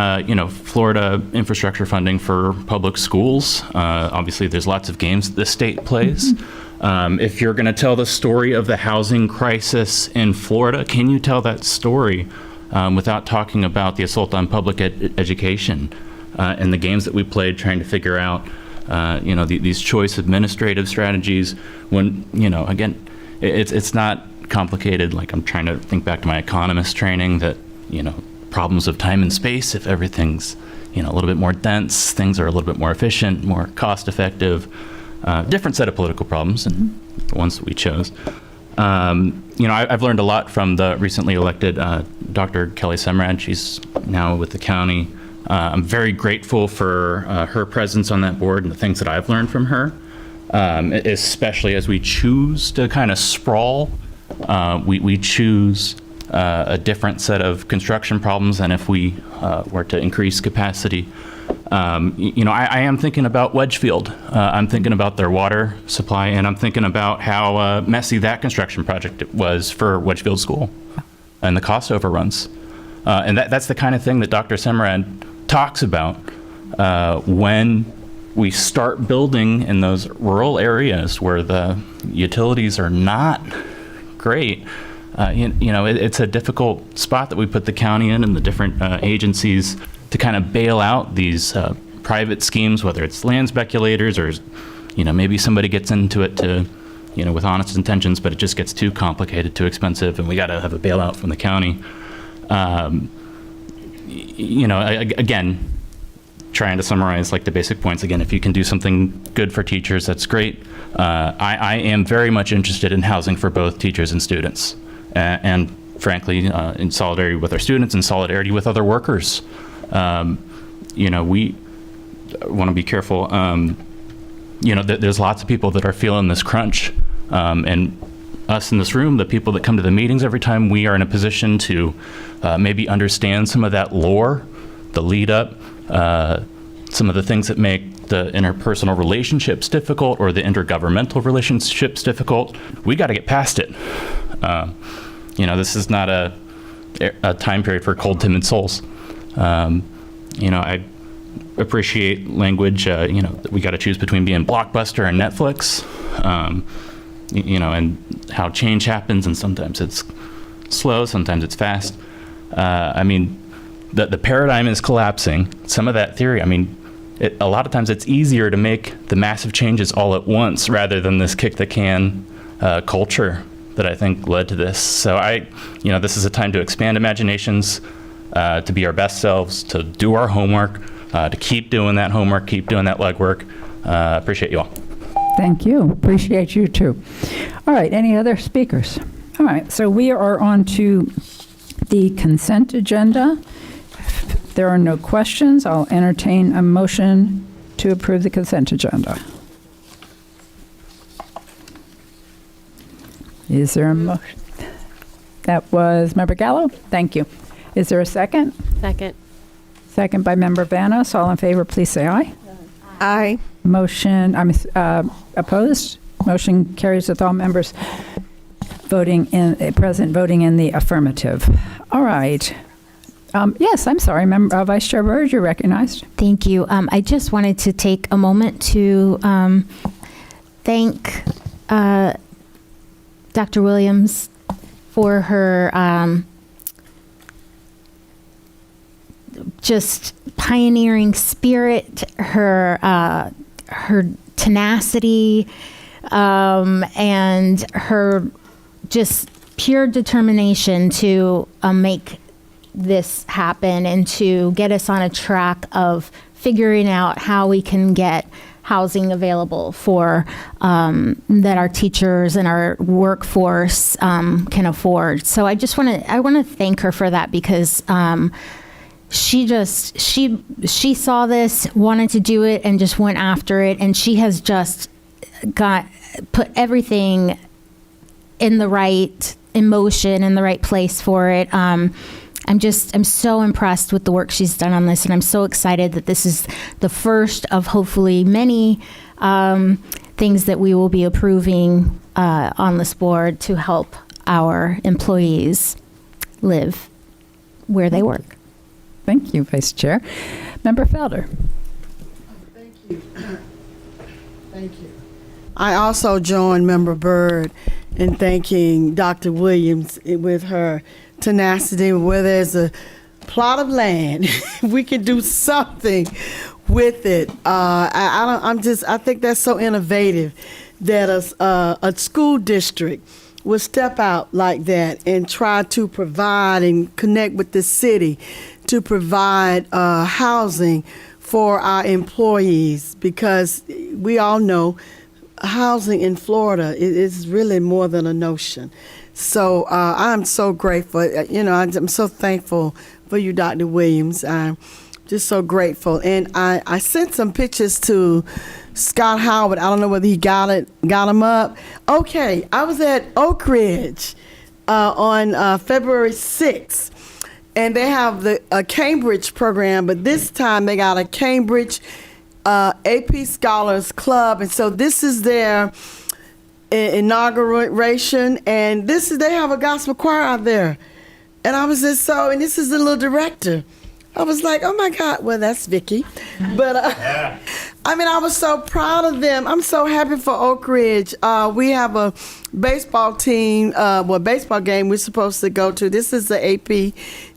Florida infrastructure funding for public schools, obviously there's lots of games the state plays. If you're going to tell the story of the housing crisis in Florida, can you tell that story without talking about the assault on public education and the games that we played trying to figure out, these choice administrative strategies when, again, it's not complicated. Like, I'm trying to think back to my economist training that, problems of time and space, if everything's, a little bit more dense, things are a little bit more efficient, more cost effective. Different set of political problems and the ones that we chose. I've learned a lot from the recently elected Dr. Kelly Semrad. She's now with the county. I'm very grateful for her presence on that board and the things that I've learned from her, especially as we choose to kind of sprawl. We choose a different set of construction problems than if we were to increase capacity. I am thinking about Wedgefield. I'm thinking about their water supply, and I'm thinking about how messy that construction project was for Wedgefield School and the cost overruns. And that's the kind of thing that Dr. Semrad talks about when we start building in those rural areas where the utilities are not great. It's a difficult spot that we put the county in and the different agencies to kind of bail out these private schemes, whether it's land speculators or, maybe somebody gets into it to, with honest intentions, but it just gets too complicated, too expensive, and we got to have a bailout from the county. Again, trying to summarize like the basic points. Again, if you can do something good for teachers, that's great. I am very much interested in housing for both teachers and students, and frankly, in solidarity with our students and solidarity with other workers. We want to be careful. There's lots of people that are feeling this crunch, and us in this room, the people that come to the meetings every time, we are in a position to maybe understand some of that lore, the lead up, some of the things that make the interpersonal relationships difficult or the intergovernmental relationships difficult. We got to get past it. This is not a time period for cold, timid souls. I appreciate language, that we got to choose between being Blockbuster and Netflix, and how change happens, and sometimes it's slow, sometimes it's fast. The paradigm is collapsing. Some of that theory, a lot of times it's easier to make the massive changes all at once rather than this kick the can culture that I think led to this. So this is a time to expand imaginations, to be our best selves, to do our homework, to keep doing that homework, keep doing that legwork. Appreciate you all. Thank you. Appreciate you too. All right, any other speakers? All right, so we are on to the consent agenda. If there are no questions, I'll entertain a motion to approve the consent agenda. Is there a motion? That was Member Gallo. Thank you. Is there a second? Second. Second by Member Vanos. All in favor, please say aye. Aye. Motion, opposed? Motion carries with all members present voting in the affirmative. All right. Yes, I'm sorry, Vice Chair Byrd, you're recognized. Thank you. I just wanted to take a moment to thank Dr. Williams for her just pioneering spirit, her tenacity, and her just pure determination to make this happen and to get us on a track of figuring out how we can get housing available for that our teachers and our workforce can afford. So I want to thank her for that, because she saw this, wanted to do it, and just went after it, and she has just put everything in the right emotion, in the right place for it. I'm so impressed with the work she's done on this, and I'm so excited that this is the first of hopefully many things that we will be approving on this board to help our employees live where they work. Thank you, Vice Chair. Member Felder. Thank you. Thank you. I also join Member Byrd in thanking Dr. Williams with her tenacity. Where there's a plot of land, we can do something with it. I think that's so innovative that a school district would step out like that and try to provide and connect with the city to provide housing for our employees, because we all know housing in Florida is really more than a notion. So I'm so grateful. I'm so thankful for you, Dr. Williams. I'm just so grateful. And I sent some pictures to Scott Howard. I don't know whether he got them up. Okay, I was at Oak Ridge on February 6th. And they have a Cambridge program, but this time they got a Cambridge AP Scholars Club. And so this is their inauguration, and they have a gospel choir out there. And I was just and this is the little director. I was like, oh my God, well, that's Vicky. But I was so proud of them. I'm so happy for Oak Ridge. We have a baseball team, baseball game we're supposed to go to. This is the AP.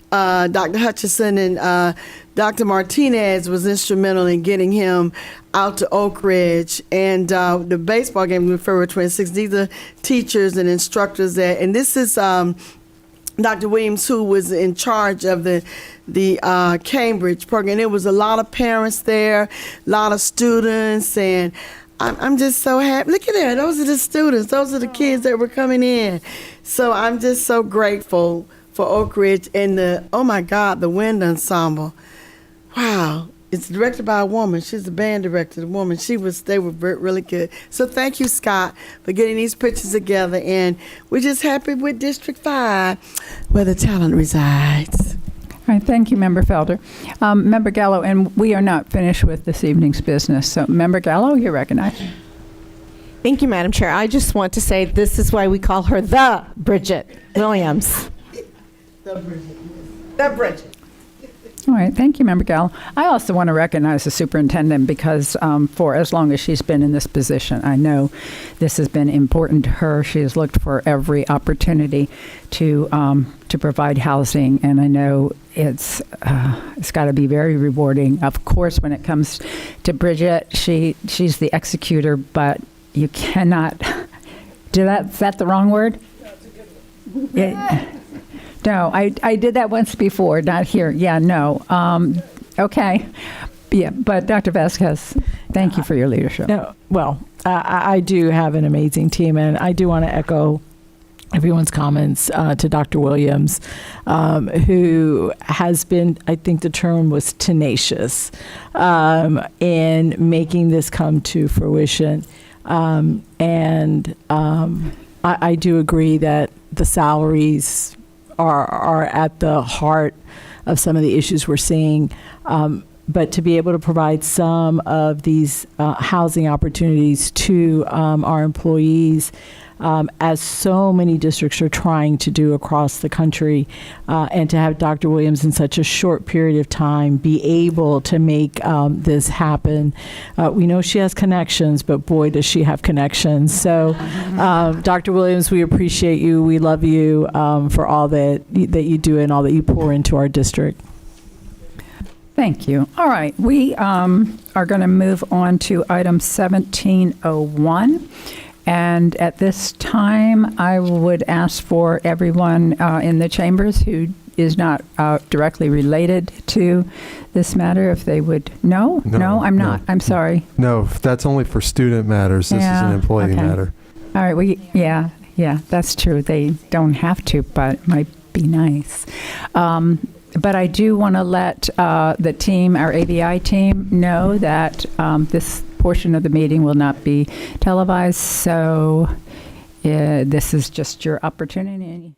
Dr. Hutchison and Dr. Martinez was instrumental in getting him out to Oak Ridge. And the baseball game in February 26th, these are teachers and instructors there. And this is Dr. Williams, who was in charge of the Cambridge program. There was a lot of parents there, a lot of students, and I'm just so happy. Look at that. Those are the students. Those are the kids that were coming in. So I'm just so grateful for Oak Ridge and the wind ensemble. Wow, it's directed by a woman. She's the band director, the woman. They were really good. So thank you, Scott, for getting these pictures together, and we're just happy with District 5, where the talent resides. All right, thank you, Member Felder. Member Gallo, and we are not finished with this evening's business. So, Member Gallo, you're recognized. Thank you, Madam Chair. I just want to say this is why we call her the Bridget Williams. The Bridget. All right, thank you, Member Gallo. I also want to recognize the superintendent, because for as long as she's been in this position, I know this has been important to her. She has looked for every opportunity to provide housing, and I know it's got to be very rewarding. Of course, when it comes to Bridget, she's the executor, but you cannot do that. Is that the wrong word? That's a good one. Yeah. No, I did that once before, not here. Yeah, no. Okay. Yeah, but Dr. Vasquez, thank you for your leadership. No, well, I do have an amazing team, and I do want to echo everyone's comments to Dr. Williams, who has been, I think the term was tenacious in making this come to fruition. I do agree that the salaries are at the heart of some of the issues we're seeing. But to be able to provide some of these housing opportunities to our employees, as so many districts are trying to do across the country, and to have Dr. Williams in such a short period of time be able to make this happen. We know she has connections, but boy, does she have connections. So, Dr. Williams, we appreciate you. We love you for all that you do and all that you pour into our district. Thank you. All right, we are going to move on to item 1701. And at this time, I would ask for everyone in the chambers who is not directly related to this matter, if they would, no, I'm not. I'm sorry. No, that's only for student matters. This is an employee matter. All right, yeah, that's true. They don't have to, but it might be nice. But I do want to let the team, our ABI team, know that this portion of the meeting will not be televised. So this is just your opportunity.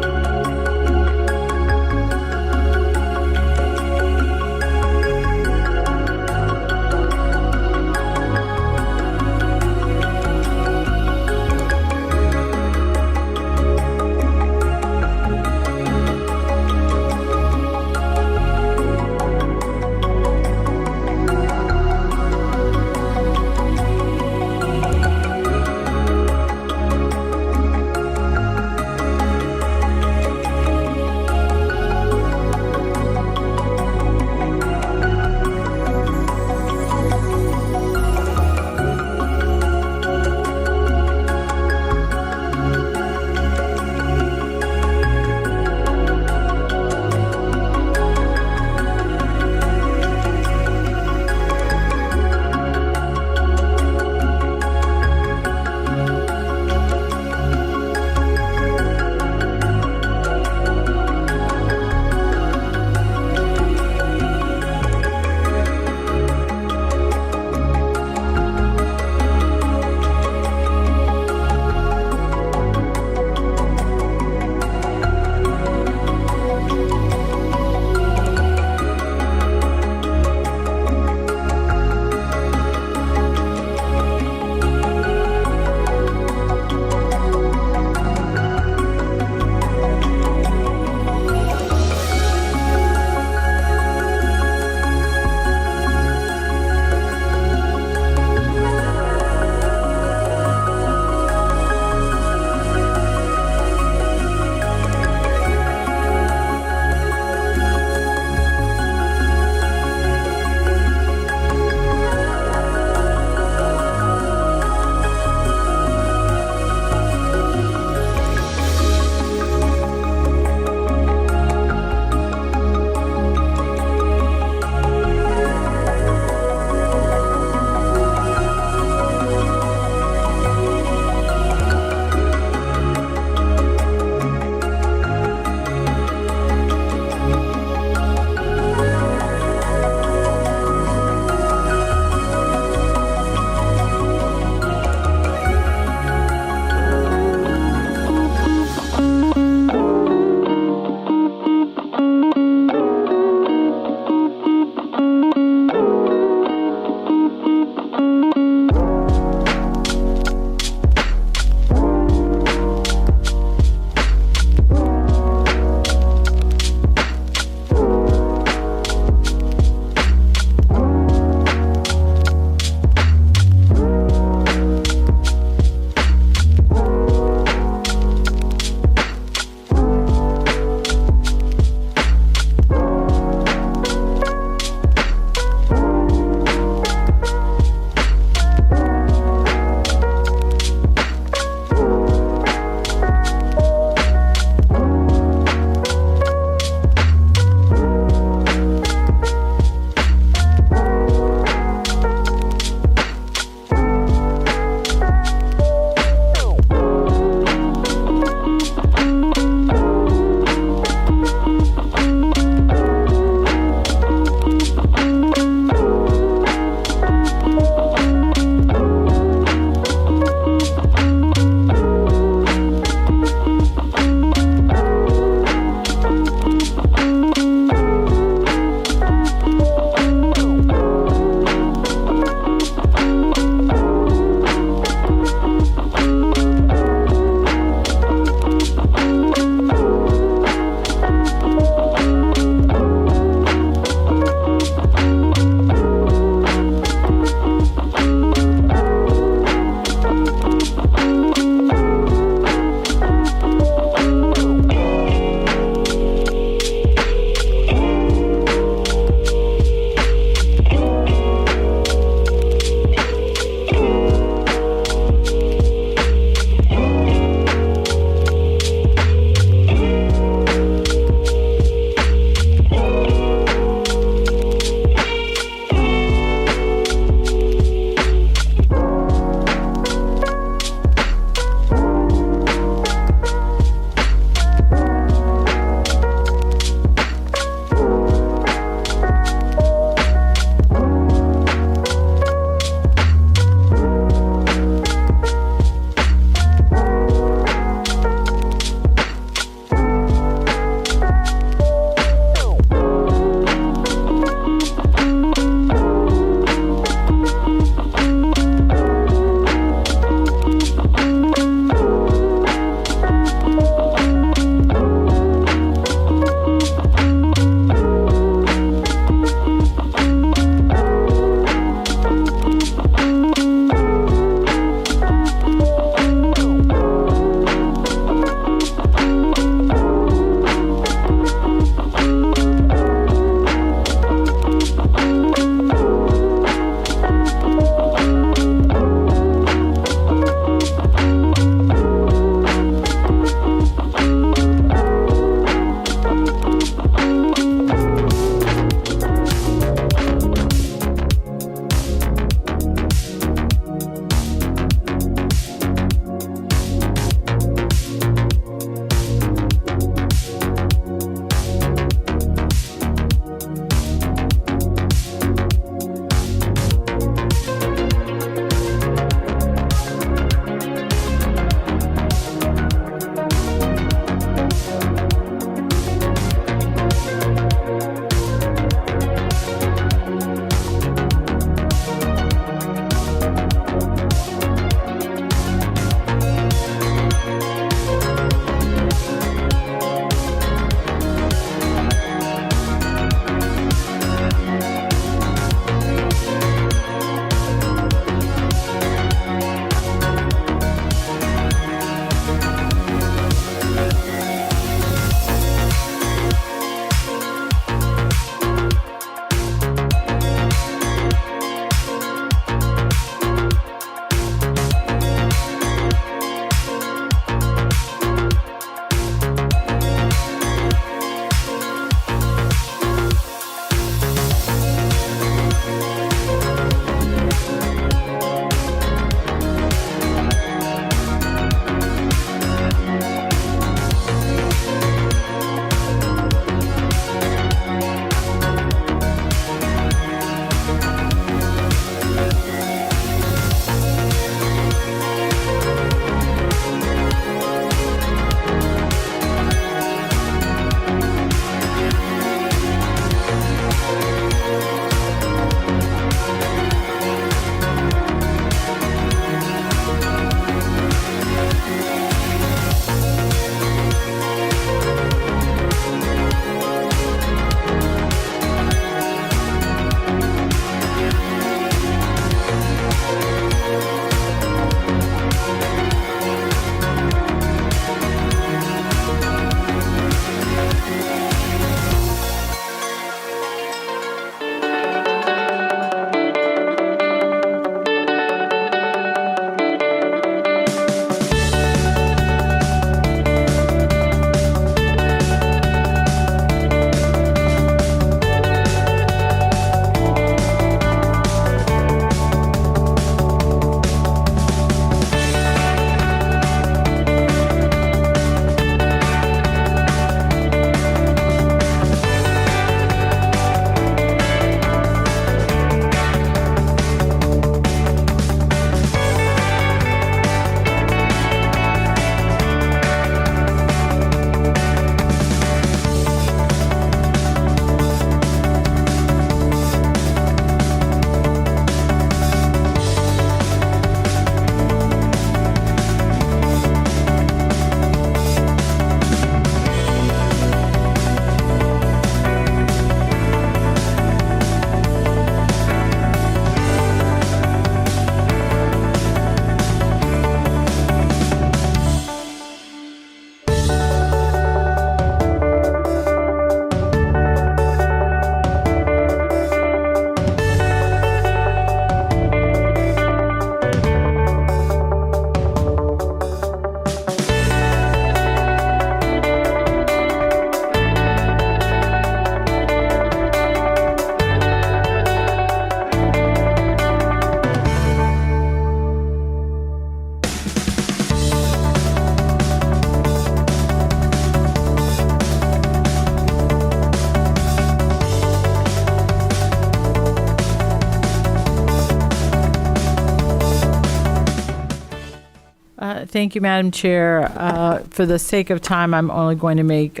Thank you, Madam Chair. For the sake of time, I'm only going to make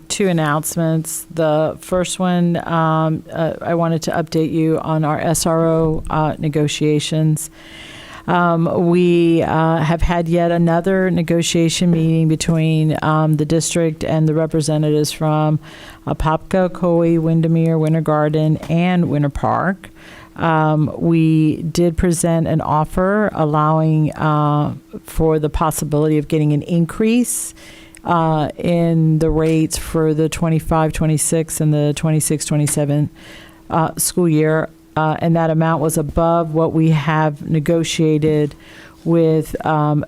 two announcements. The first one, I wanted to update you on our SRO negotiations. We have had yet another negotiation meeting between the district and the representatives from Apopka, Coe, Windermere, Winter Garden, and Winter Park. We did present an offer allowing for the possibility of getting an increase in the rates for the 25-26 and the 26-27 school year. And that amount was above what we have negotiated with the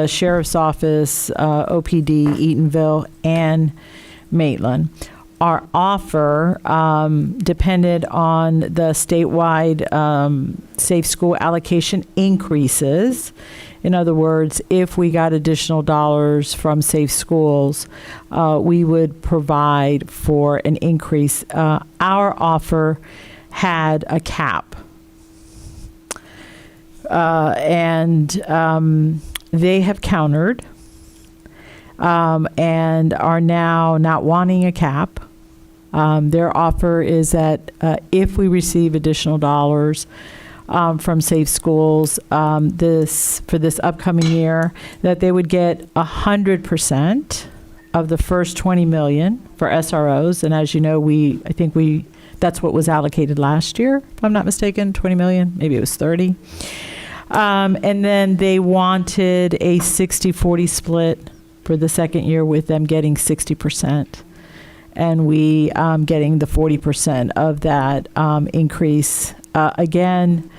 Sheriff's Office, OPD, Eatonville, and Maitland. Our offer depended on the statewide safe school allocation increases. In other words, if we got additional dollars from Safe Schools, we would provide for an increase. Our offer had a cap. And they have countered and are now not wanting a cap. Their offer is that if we receive additional dollars from Safe Schools for this upcoming year, that they would get 100% of the first $20 million for SROs. And as you know, I think that's what was allocated last year, if I'm not mistaken, 20 million, maybe it was 30. And then they wanted a 60-40 split for the second year, with them getting 60%. And we getting the 40% of that increase. Again,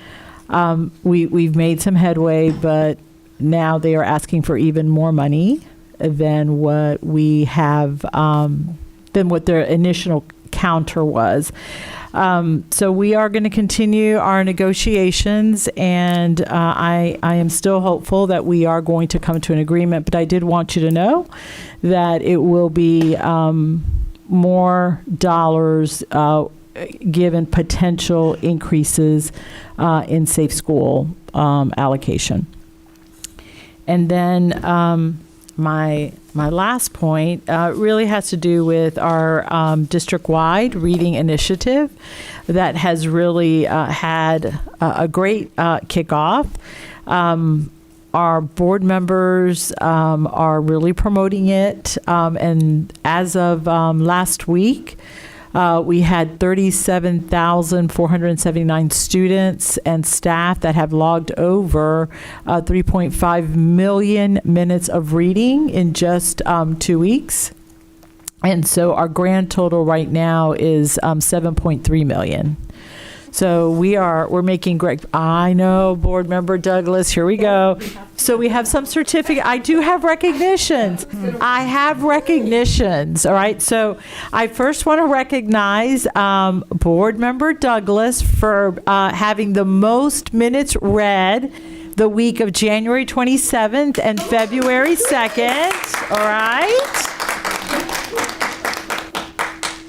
we've made some headway, but now they are asking for even more money than what we have, than what their initial counter was. So we are going to continue our negotiations, and I am still hopeful that we are going to come to an agreement. But I did want you to know that it will be more dollars given potential increases in safe school allocation. And then my last point really has to do with our district-wide reading initiative that has really had a great kickoff. Our board members are really promoting it, and as of last week, we had 37,479 students and staff that have logged over 3.5 million minutes of reading in just 2 weeks. And so our grand total right now is 7.3 million. So we're making great. I know, Board Member Douglas, here we go. So we have some certificate. I do have recognitions. I have recognitions, all right? So I first want to recognize Board Member Douglas for having the most minutes read the week of January 27th and February 2nd, all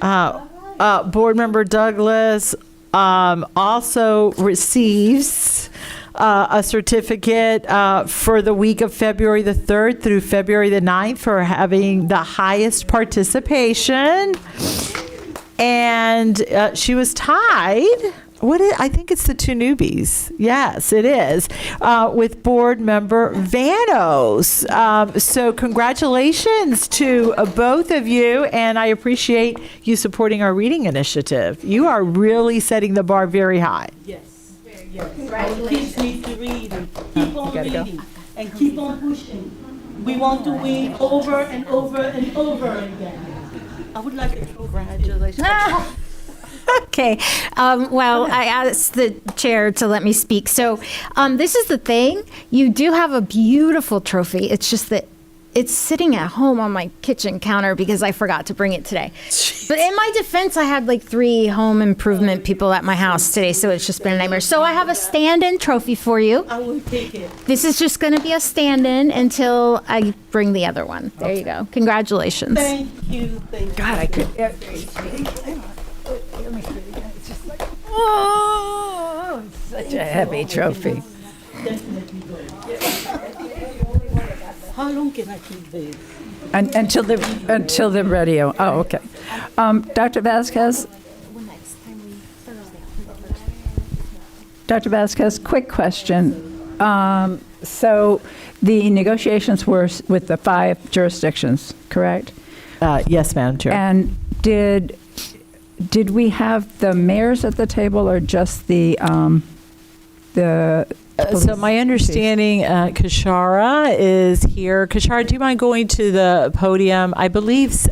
right? Board Member Douglas also receives a certificate for the week of February the 3rd through February the 9th for having the highest participation. And she was tied. I think it's the two newbies. Yes, it is. With Board Member Vanos. So congratulations to both of you, and I appreciate you supporting our reading initiative. You are really setting the bar very high. Yes. Congratulations. Kids need to read and keep on reading and keep on pushing. We want to read over and over and over again. I would like to congratulations. Okay. Well, I asked the chair to let me speak. So this is the thing. You do have a beautiful trophy. It's just that it's sitting at home on my kitchen counter because I forgot to bring it today. Jeez. But in my defense, I had like 3 home improvement people at my house today, so it's just been a nightmare. So I have a stand-in trophy for you. I will take it. This is just going to be a stand-in until I bring the other one. There you go. Congratulations. Thank you. God, I could. It's just like, oh, it's such a heavy trophy. definitely go. How long can I keep this? Until the radio. Oh, okay. Dr. Vasquez? Dr. Vasquez, quick question. So the negotiations were with the 5 jurisdictions, correct? Yes, Madam Chair. And did we have the mayors at the table or just the so my understanding, Kashara is here. Kashara, do you mind going to the podium? I believe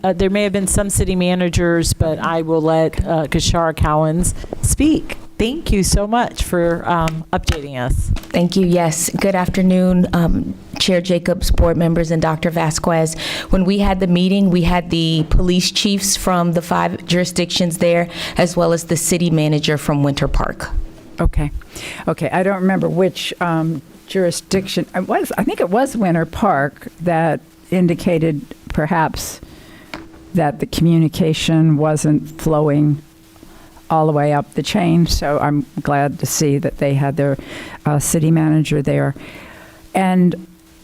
there may have been some city managers, but I will let Kashara Cowens speak. Thank you so much for updating us. Thank you. Yes. Good afternoon, Chair Jacobs, board members, and Dr. Vasquez. When we had the meeting, we had the police chiefs from the 5 jurisdictions there, as well as the city manager from Winter Park. Okay. Okay. I don't remember which jurisdiction it was. I think it was Winter Park that indicated perhaps that the communication wasn't flowing all the way up the chain. So I'm glad to see that they had their city manager there. And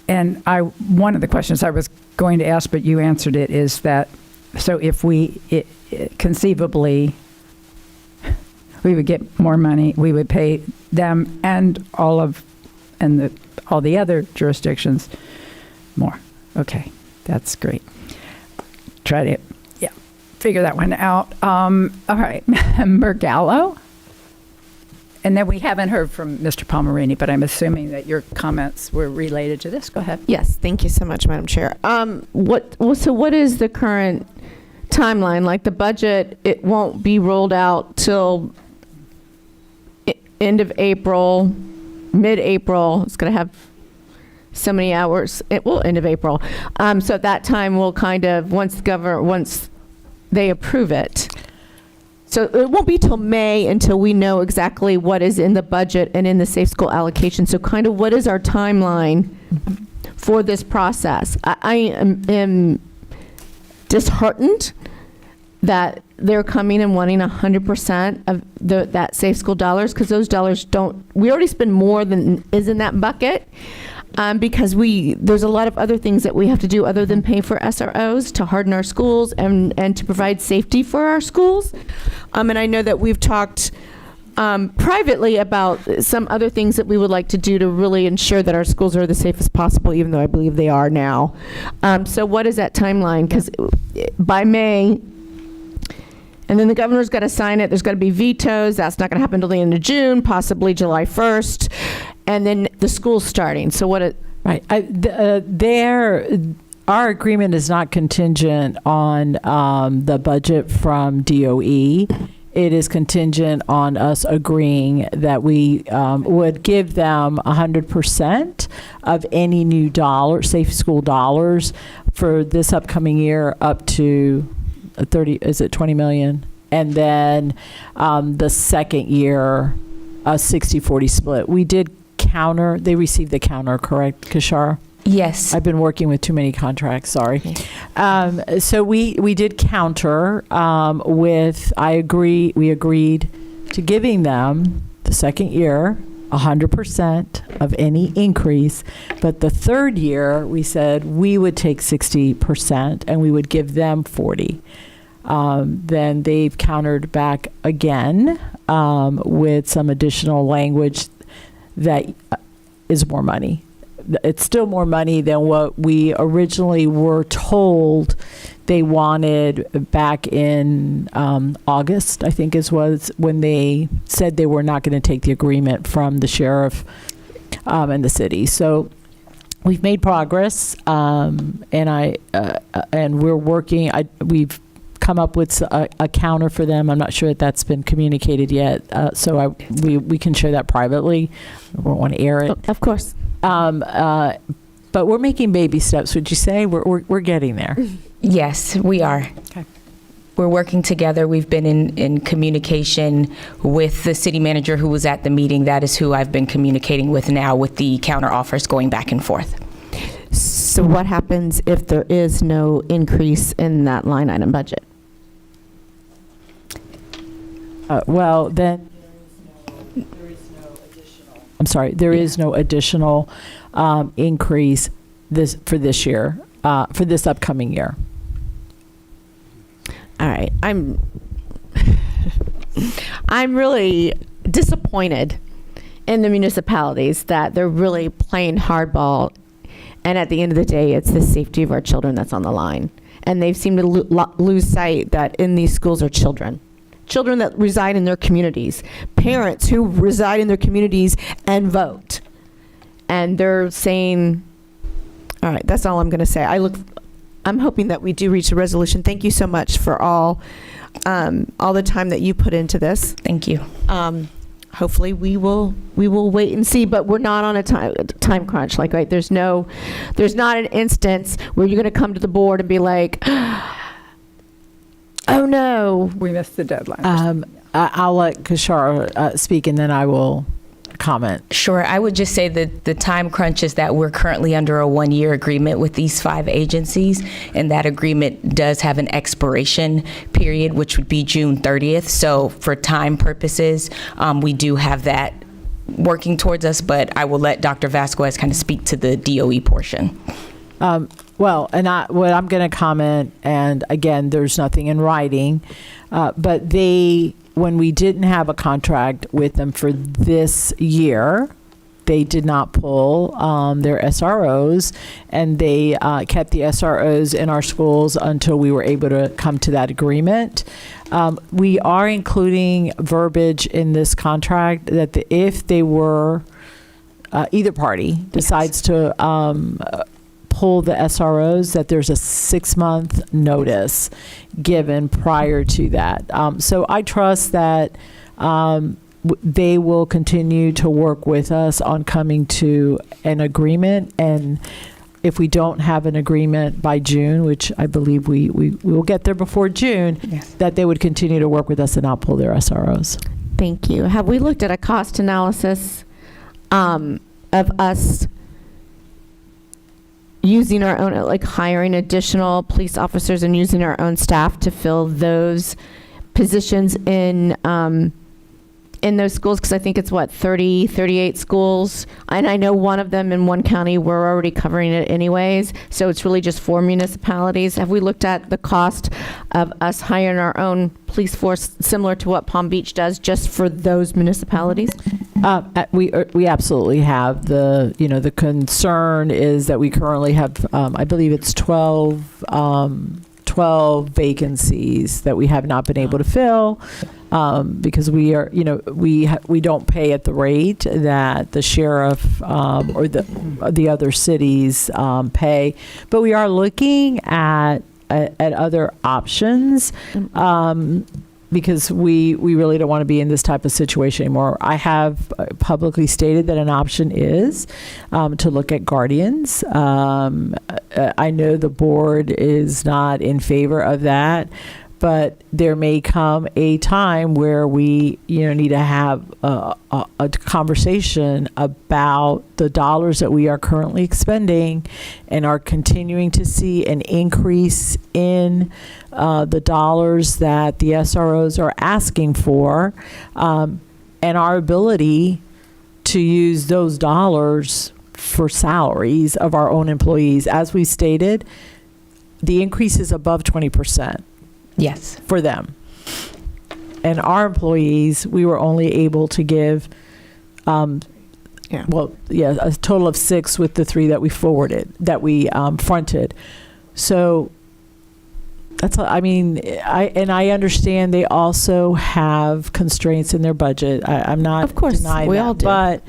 one of the questions I was going to ask, but you answered it, is that so if conceivably we would get more money, we would pay them and all the other jurisdictions more. Okay, that's great. Try to figure that one out. All right, Member Gallo. And then we haven't heard from Mr. Palmerini, but I'm assuming that your comments were related to this. Go ahead. Yes, thank you so much, Madam Chair. What is the current timeline? Like the budget, it won't be rolled out till end of April, mid-April. It's going to have so many hours. It will end of April. So at that time, we'll kind of, once they approve it. So it won't be till May until we know exactly what is in the budget and in the Safe School allocation. So kind of what is our timeline for this process? I am disheartened that they're coming and wanting 100% of that Safe School dollars, because those dollars we already spend more than is in that bucket. Because there's a lot of other things that we have to do other than pay for SROs to harden our schools and to provide safety for our schools. And I know that we've talked privately about some other things that we would like to do to really ensure that our schools are the safest possible, even though I believe they are now. So what is that timeline? Because by May, and then the governor's got to sign it. There's got to be vetoes. That's not going to happen until the end of June, possibly July 1st. And then the school's starting. So what right. Our agreement is not contingent on the budget from DOE. It is contingent on us agreeing that we would give them 100% of any new Safe School dollars for this upcoming year up to 20 million? And then the second year, a 60-40 split. We did counter. They received the counter, correct, Kashara? Yes. I've been working with too many contracts, sorry. Okay. So we did counter we agreed to giving them the second year 100% of any increase, but the third year we said we would take 60% and we would give them 40. Then they've countered back again with some additional language that is more money. It's still more money than what we originally were told they wanted back in August, I think was when they said they were not going to take the agreement from the sheriff and the city. So we've made progress, and we're working. We've come up with a counter for them. I'm not sure that that's been communicated yet, so we can share that privately. We don't want to air it, of course. But we're making baby steps. Would you say we're getting there? Yes, we are. Okay. We're working together. We've been in communication with the city manager who was at the meeting. That is who I've been communicating with now, with the counter offers going back and forth. So what happens if there is no increase in that line item budget? Well, then there is no additional there is no additional increase for this year, for this upcoming year. All right. I'm really disappointed in the municipalities that they're really playing hardball, and at the end of the day, it's the safety of our children that's on the line. And they've seemed to lose sight that in these schools are children that reside in their communities, parents who reside in their communities and vote. And they're saying, all right, that's all I'm going to say. I'm hoping that we do reach a resolution. Thank you so much for all the time that you put into this. Thank you. Hopefully we will wait and see, but we're not on a time crunch. Like, right, there's not an instance where you're going to come to the board and be like, oh no, we missed the deadline. I'll let Kishara speak, and then I will comment. Sure. I would just say that the time crunch is that we're currently under a 1-year agreement with these 5 agencies, and that agreement does have an expiration period, which would be June 30th. So for time purposes, we do have that working towards us, but I will let Dr. Vasquez kind of speak to the DOE portion. What I'm going to comment, and again, there's nothing in writing, but when we didn't have a contract with them for this year, they did not pull their SROs, and they kept the SROs in our schools until we were able to come to that agreement. We are including verbiage in this contract that if they were, either party decides to pull the SROs, that there's a 6-month notice given prior to that. So I trust that they will continue to work with us on coming to an agreement. And if we don't have an agreement by June, which I believe we will get there before June, yes, that they would continue to work with us and not pull their SROs. Thank you. Have we looked at a cost analysis of us using our own, like hiring additional police officers and using our own staff to fill those positions in those schools? Because I think it's 38 schools, and I know one of them in one county, we're already covering it anyways, so it's really just 4 municipalities. Have we looked at the cost of us hiring our own police force similar to what Palm Beach does just for those municipalities? We absolutely have. The concern is that we currently have, I believe it's 12 vacancies that we have not been able to fill, because we are, we don't pay at the rate that the sheriff or the other cities pay, but we are looking at other options. Because we really don't want to be in this type of situation anymore. I have publicly stated that an option is to look at guardians. I know the board is not in favor of that, but there may come a time where we need to have a conversation about the dollars that we are currently expending and are continuing to see an increase in the dollars that the SROs are asking for, and our ability to use those dollars for salaries of our own employees. As we stated, the increase is above 20%. Yes. For them. And our employees, we were only able to give, a total of 6 with the 3 that we fronted. So that's, I understand they also have constraints in their budget. I'm not denying we that, all do. But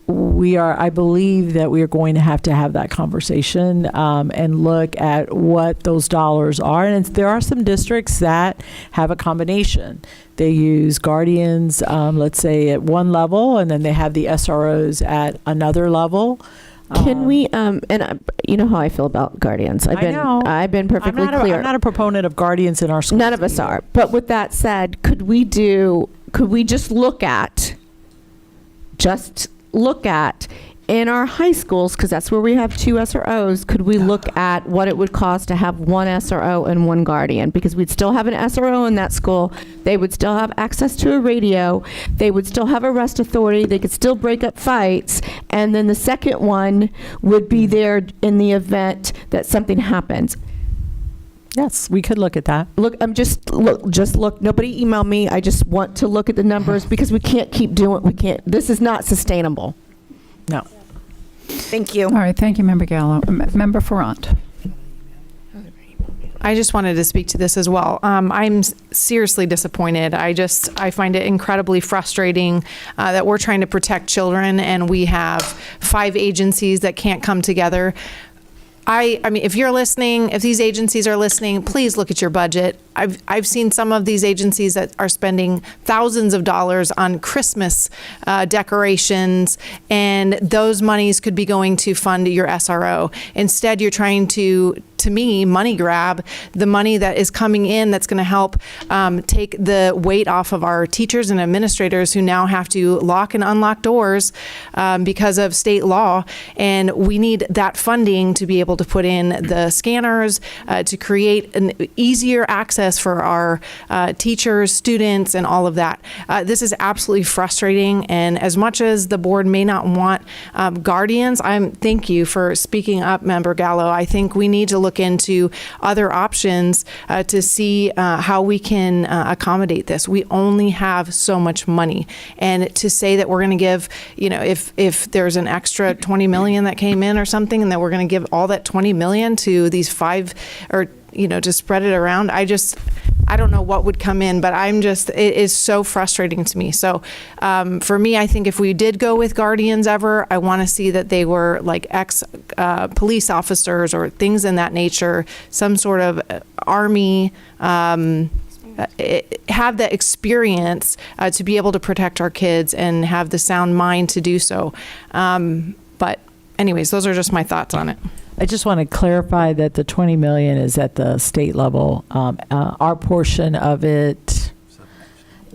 I believe that we are going to have that conversation and look at what those dollars are. And there are some districts that have a combination. They use guardians, let's say at one level, and then they have the SROs at another level. Can we, you know how I feel about guardians. I've been perfectly clear. I'm not a proponent of guardians in our schools. None of us are. But with that said, could we just look at in our high schools, because that's where we have 2 SROs, could we look at what it would cost to have 1 SRO and 1 guardian? Because we'd still have an SRO in that school. They would still have access to a radio. They would still have arrest authority. They could still break up fights. And then the second one would be there in the event that something happens. Yes, we could look at that. Look, look. Nobody email me. I just want to look at the numbers because we can't keep doing. We can't. This is not sustainable. No. Thank you. All right, thank you, Member Gallo. Member Ferrant. I just wanted to speak to this as well. I'm seriously disappointed. I find it incredibly frustrating that we're trying to protect children and we have 5 agencies that can't come together. I mean, if you're listening, if these agencies are listening, please look at your budget. I've seen some of these agencies that are spending thousands of dollars on Christmas decorations, and those monies could be going to fund your SRO. Instead, you're trying to me, money grab the money that is coming in that's going to help take the weight off of our teachers and administrators who now have to lock and unlock doors because of state law. And we need that funding to be able to put in the scanners, to create an easier access for our teachers, students, and all of that. This is absolutely frustrating. And as much as the board may not want guardians, thank you for speaking up, Member Gallo. I think we need to look into other options to see how we can accommodate this. We only have so much money, and to say that we're going to give, if there's an extra 20 million that came in or something, and that we're going to give all that 20 million to these 5, or to spread it around, I don't know what would come in, but it is so frustrating to me. So for me, I think if we did go with guardians ever, I want to see that they were like police officers or things in that nature, some sort of Army, have that experience to be able to protect our kids and have the sound mind to do so. But anyways, those are just my thoughts on it. I just want to clarify that the 20 million is at the state level. Our portion of it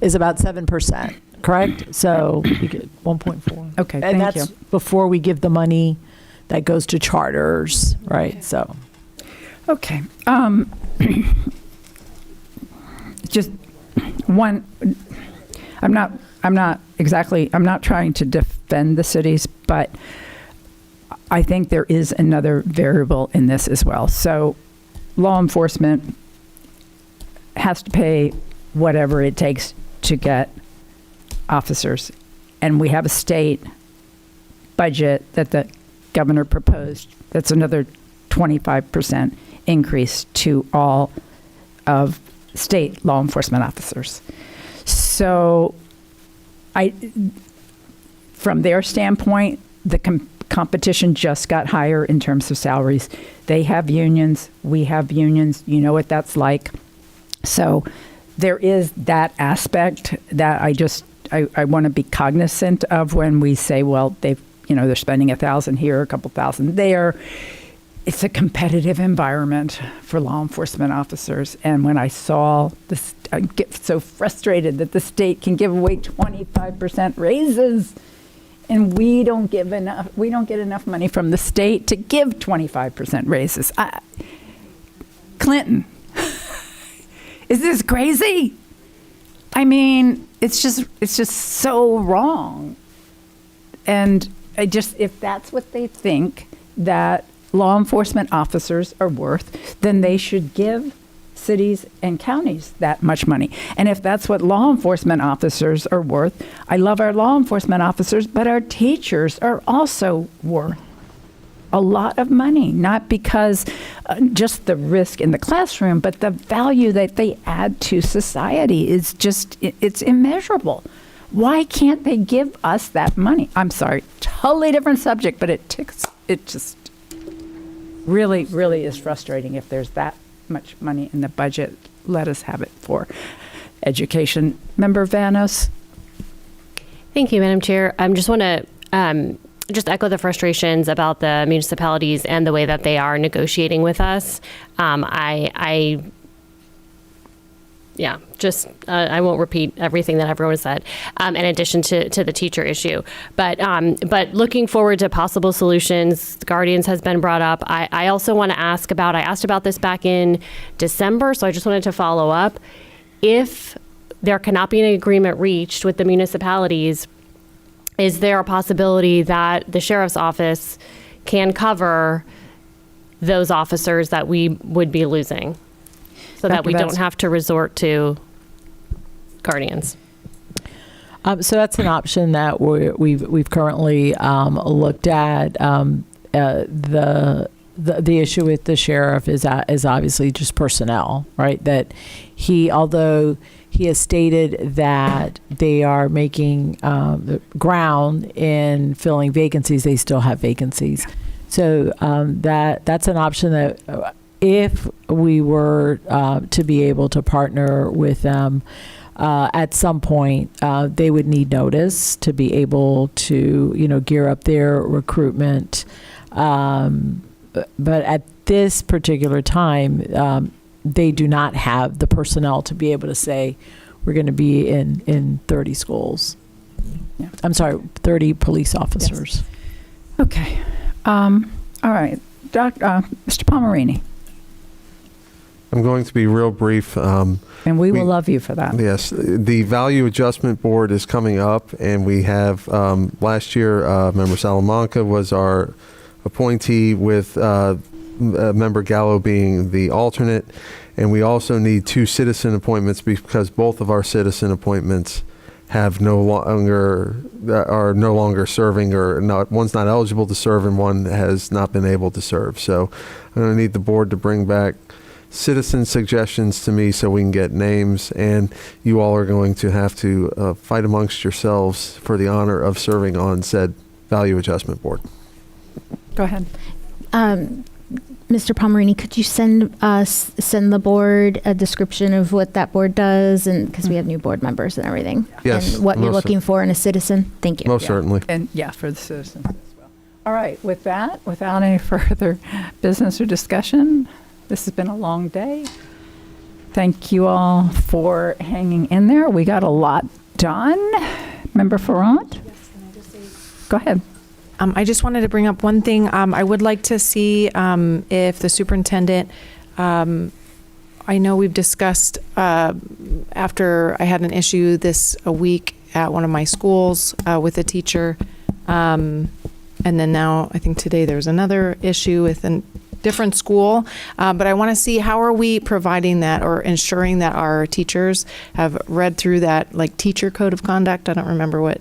is about 7%, correct? So you get 1.4. Okay, and thank that's you. before we give the money that goes to charters, right? So, okay. Just one. I'm not trying to defend the cities, but I think there is another variable in this as well. So law enforcement has to pay whatever it takes to get officers. And we have a state budget that the governor proposed. That's another 25% increase to all of state law enforcement officers. So from their standpoint, the competition just got higher in terms of salaries. They have unions. We have unions. You know what that's like. So there is that aspect that I want to be cognizant of when we say, well, they're spending 1,000 here, a couple thousand there. It's a competitive environment for law enforcement officers. And when I saw this, I get so frustrated that the state can give away 25% raises. And we don't get enough money from the state to give 25% raises. Clinton, is this crazy? I mean, it's just so wrong. And if that's what they think that law enforcement officers are worth, then they should give cities and counties that much money. And if that's what law enforcement officers are worth, I love our law enforcement officers, but our teachers are also worth a lot of money, not because just the risk in the classroom, but the value that they add to society is it's immeasurable. Why can't they give us that money? I'm sorry, totally different subject, but it just really, really is frustrating. If there's that much money in the budget, let us have it for education. Member Vanos? Thank you, Madam Chair. I just want to just echo the frustrations about the municipalities and the way that they are negotiating with us. yeah, just I won't repeat everything that everyone said. In addition to the teacher issue, but looking forward to possible solutions. Guardians has been brought up. I also want to ask about. I asked about this back in December, so I just wanted to follow up. If there cannot be an agreement reached with the municipalities, is there a possibility that the sheriff's office can cover those officers that we would be losing, so that we don't have to resort to Guardians? So that's an option that we've currently looked at. The issue with the sheriff is obviously just personnel, right? That although he has stated that they are making the ground in filling vacancies, they still have vacancies. So that's an option that if we were to be able to partner with them at some point, they would need notice to be able to, gear up their recruitment. But at this particular time, they do not have the personnel to be able to say, we're going to be in 30 schools. Yeah. I'm sorry, 30 police officers. Yes. Okay. All right. Mr. Palmerini. I'm going to be real brief. And we will love you for that. Yes. The Value Adjustment Board is coming up, and we have, last year, Member Salamanca was our appointee, with Member Gallo being the alternate. And we also need 2 citizen appointments, because both of our citizen appointments are no longer serving, or one's not eligible to serve and one has not been able to serve. So I'm going to need the board to bring back citizen suggestions to me so we can get names, and you all are going to have to fight amongst yourselves for the honor of serving on said Value Adjustment Board. Go ahead. Mr. Palmerini, could you send the board a description of what that board does, and because we have new board members and everything, yes, and what you're looking for in a citizen? Thank you. Most certainly. And for the citizens as well. All right. With that, without any further business or discussion, this has been a long day. Thank you all for hanging in there. We got a lot done. Member Ferrand? Yes, can I just say? Go ahead. I just wanted to bring up one thing. I would like to see if the superintendent, I know we've discussed after I had an issue a week at one of my schools with a teacher, and then now I think today there's another issue with a different school, but I want to see how are we providing that or ensuring that our teachers have read through that, like, teacher code of conduct. I don't remember what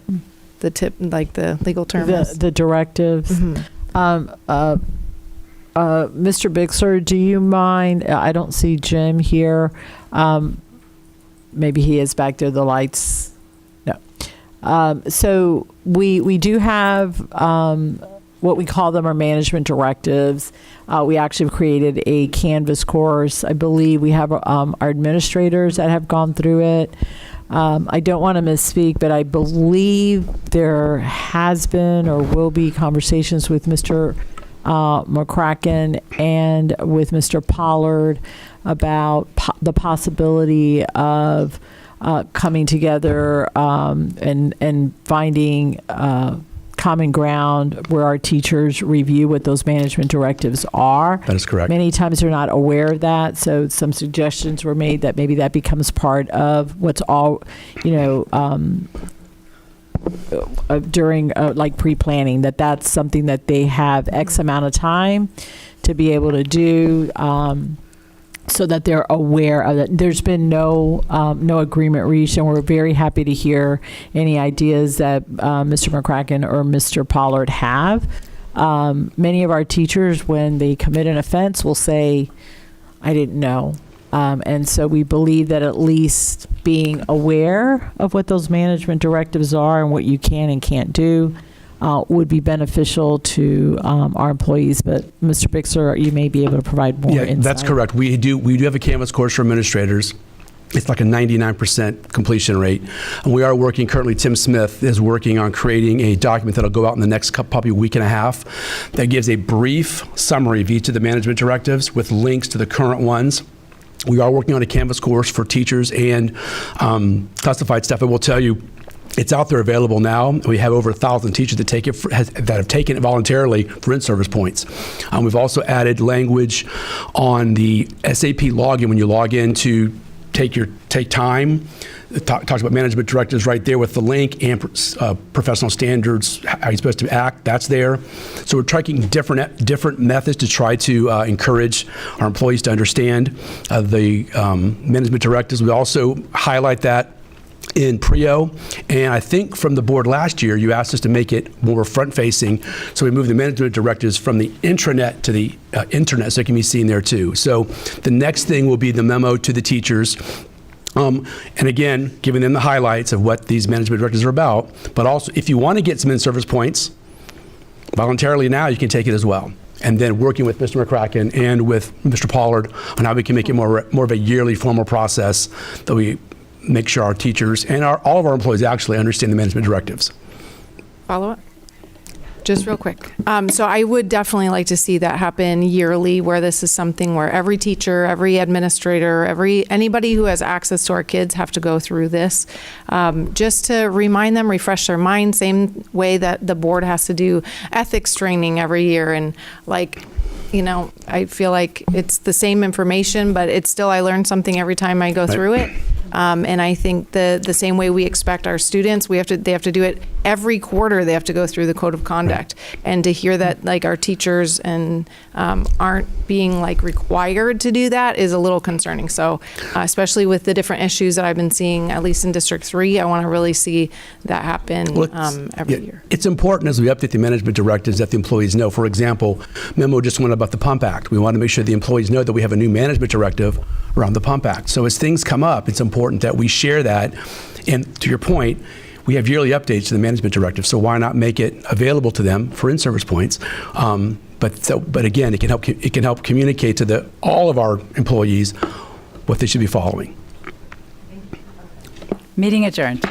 the legal term is. The directives. Mm-hmm. Mr. Bixler, do you mind? I don't see Jim here. Maybe he is back there. The lights. No. So we do have what we call them our management directives. We actually have created a Canvas course. I believe we have our administrators that have gone through it. I don't want to misspeak, but I believe there has been or will be conversations with Mr. McCracken and with Mr. Pollard about the possibility of coming together and finding common ground where our teachers review what those management directives are. That is correct. Many times they're not aware of that, so some suggestions were made that maybe that becomes part of what's all, during like pre-planning, that's something that they have X amount of time to be able to do, so that they're aware of it. There's been no agreement reached, and we're very happy to hear any ideas that Mr. McCracken or Mr. Pollard have. Many of our teachers, when they commit an offense, will say, I didn't know. And so we believe that at least being aware of what those management directives are and what you can and can't do would be beneficial to our employees. But Mr. Bixler, you may be able to provide more insight. That's correct. We do have a Canvas course for administrators. It's like a 99% completion rate. And we are working, currently Tim Smith is working on creating a document that'll go out in the next probably week and a half that gives a brief summary of each of the management directives with links to the current ones. We are working on a Canvas course for teachers and classified staff. I will tell you, it's out there available now. We have over 1,000 teachers that take it that have taken it voluntarily for in-service points. We've also added language on the SAP login when you log in to take time. It talks about management directives right there with the link and professional standards, how you're supposed to act. That's there. So we're tracking different methods to try to encourage our employees to understand the management directives. We also highlight that in PRIO, and I think from the board last year, you asked us to make it more front-facing, so we moved the management directives from the intranet to the internet, so it can be seen there too. So the next thing will be the memo to the teachers, and again, giving them the highlights of what these management directives are about, but also if you want to get some in-service points, voluntarily now, you can take it as well. And then working with Mr. McCracken and with Mr. Pollard on how we can make it more of a yearly formal process that we make sure our teachers and all of our employees actually understand the management directives. Follow up? Just real quick. So I would definitely like to see that happen yearly, where this is something where every teacher, every administrator, anybody who has access to our kids have to go through this, just to remind them, refresh their mind, same way that the board has to do ethics training every year. And I feel like it's the same information, but it's still, I learn something every time I go through it. And I think the same way we expect our students, they have to do it every quarter. They have to go through the code of conduct, and to hear that our teachers and aren't being required to do that is a little concerning. So especially with the different issues that I've been seeing, at least in District 3, I want to really see that happen every year. It's important as we update the management directives that the employees know. For example, memo just went about the Pump Act. We want to make sure the employees know that we have a new management directive around the Pump Act. So as things come up, it's important that we share that. And to your point, we have yearly updates to the management directive, so why not make it available to them for in-service points? But again, it can help communicate to all of our employees what they should be following. Meeting adjourned.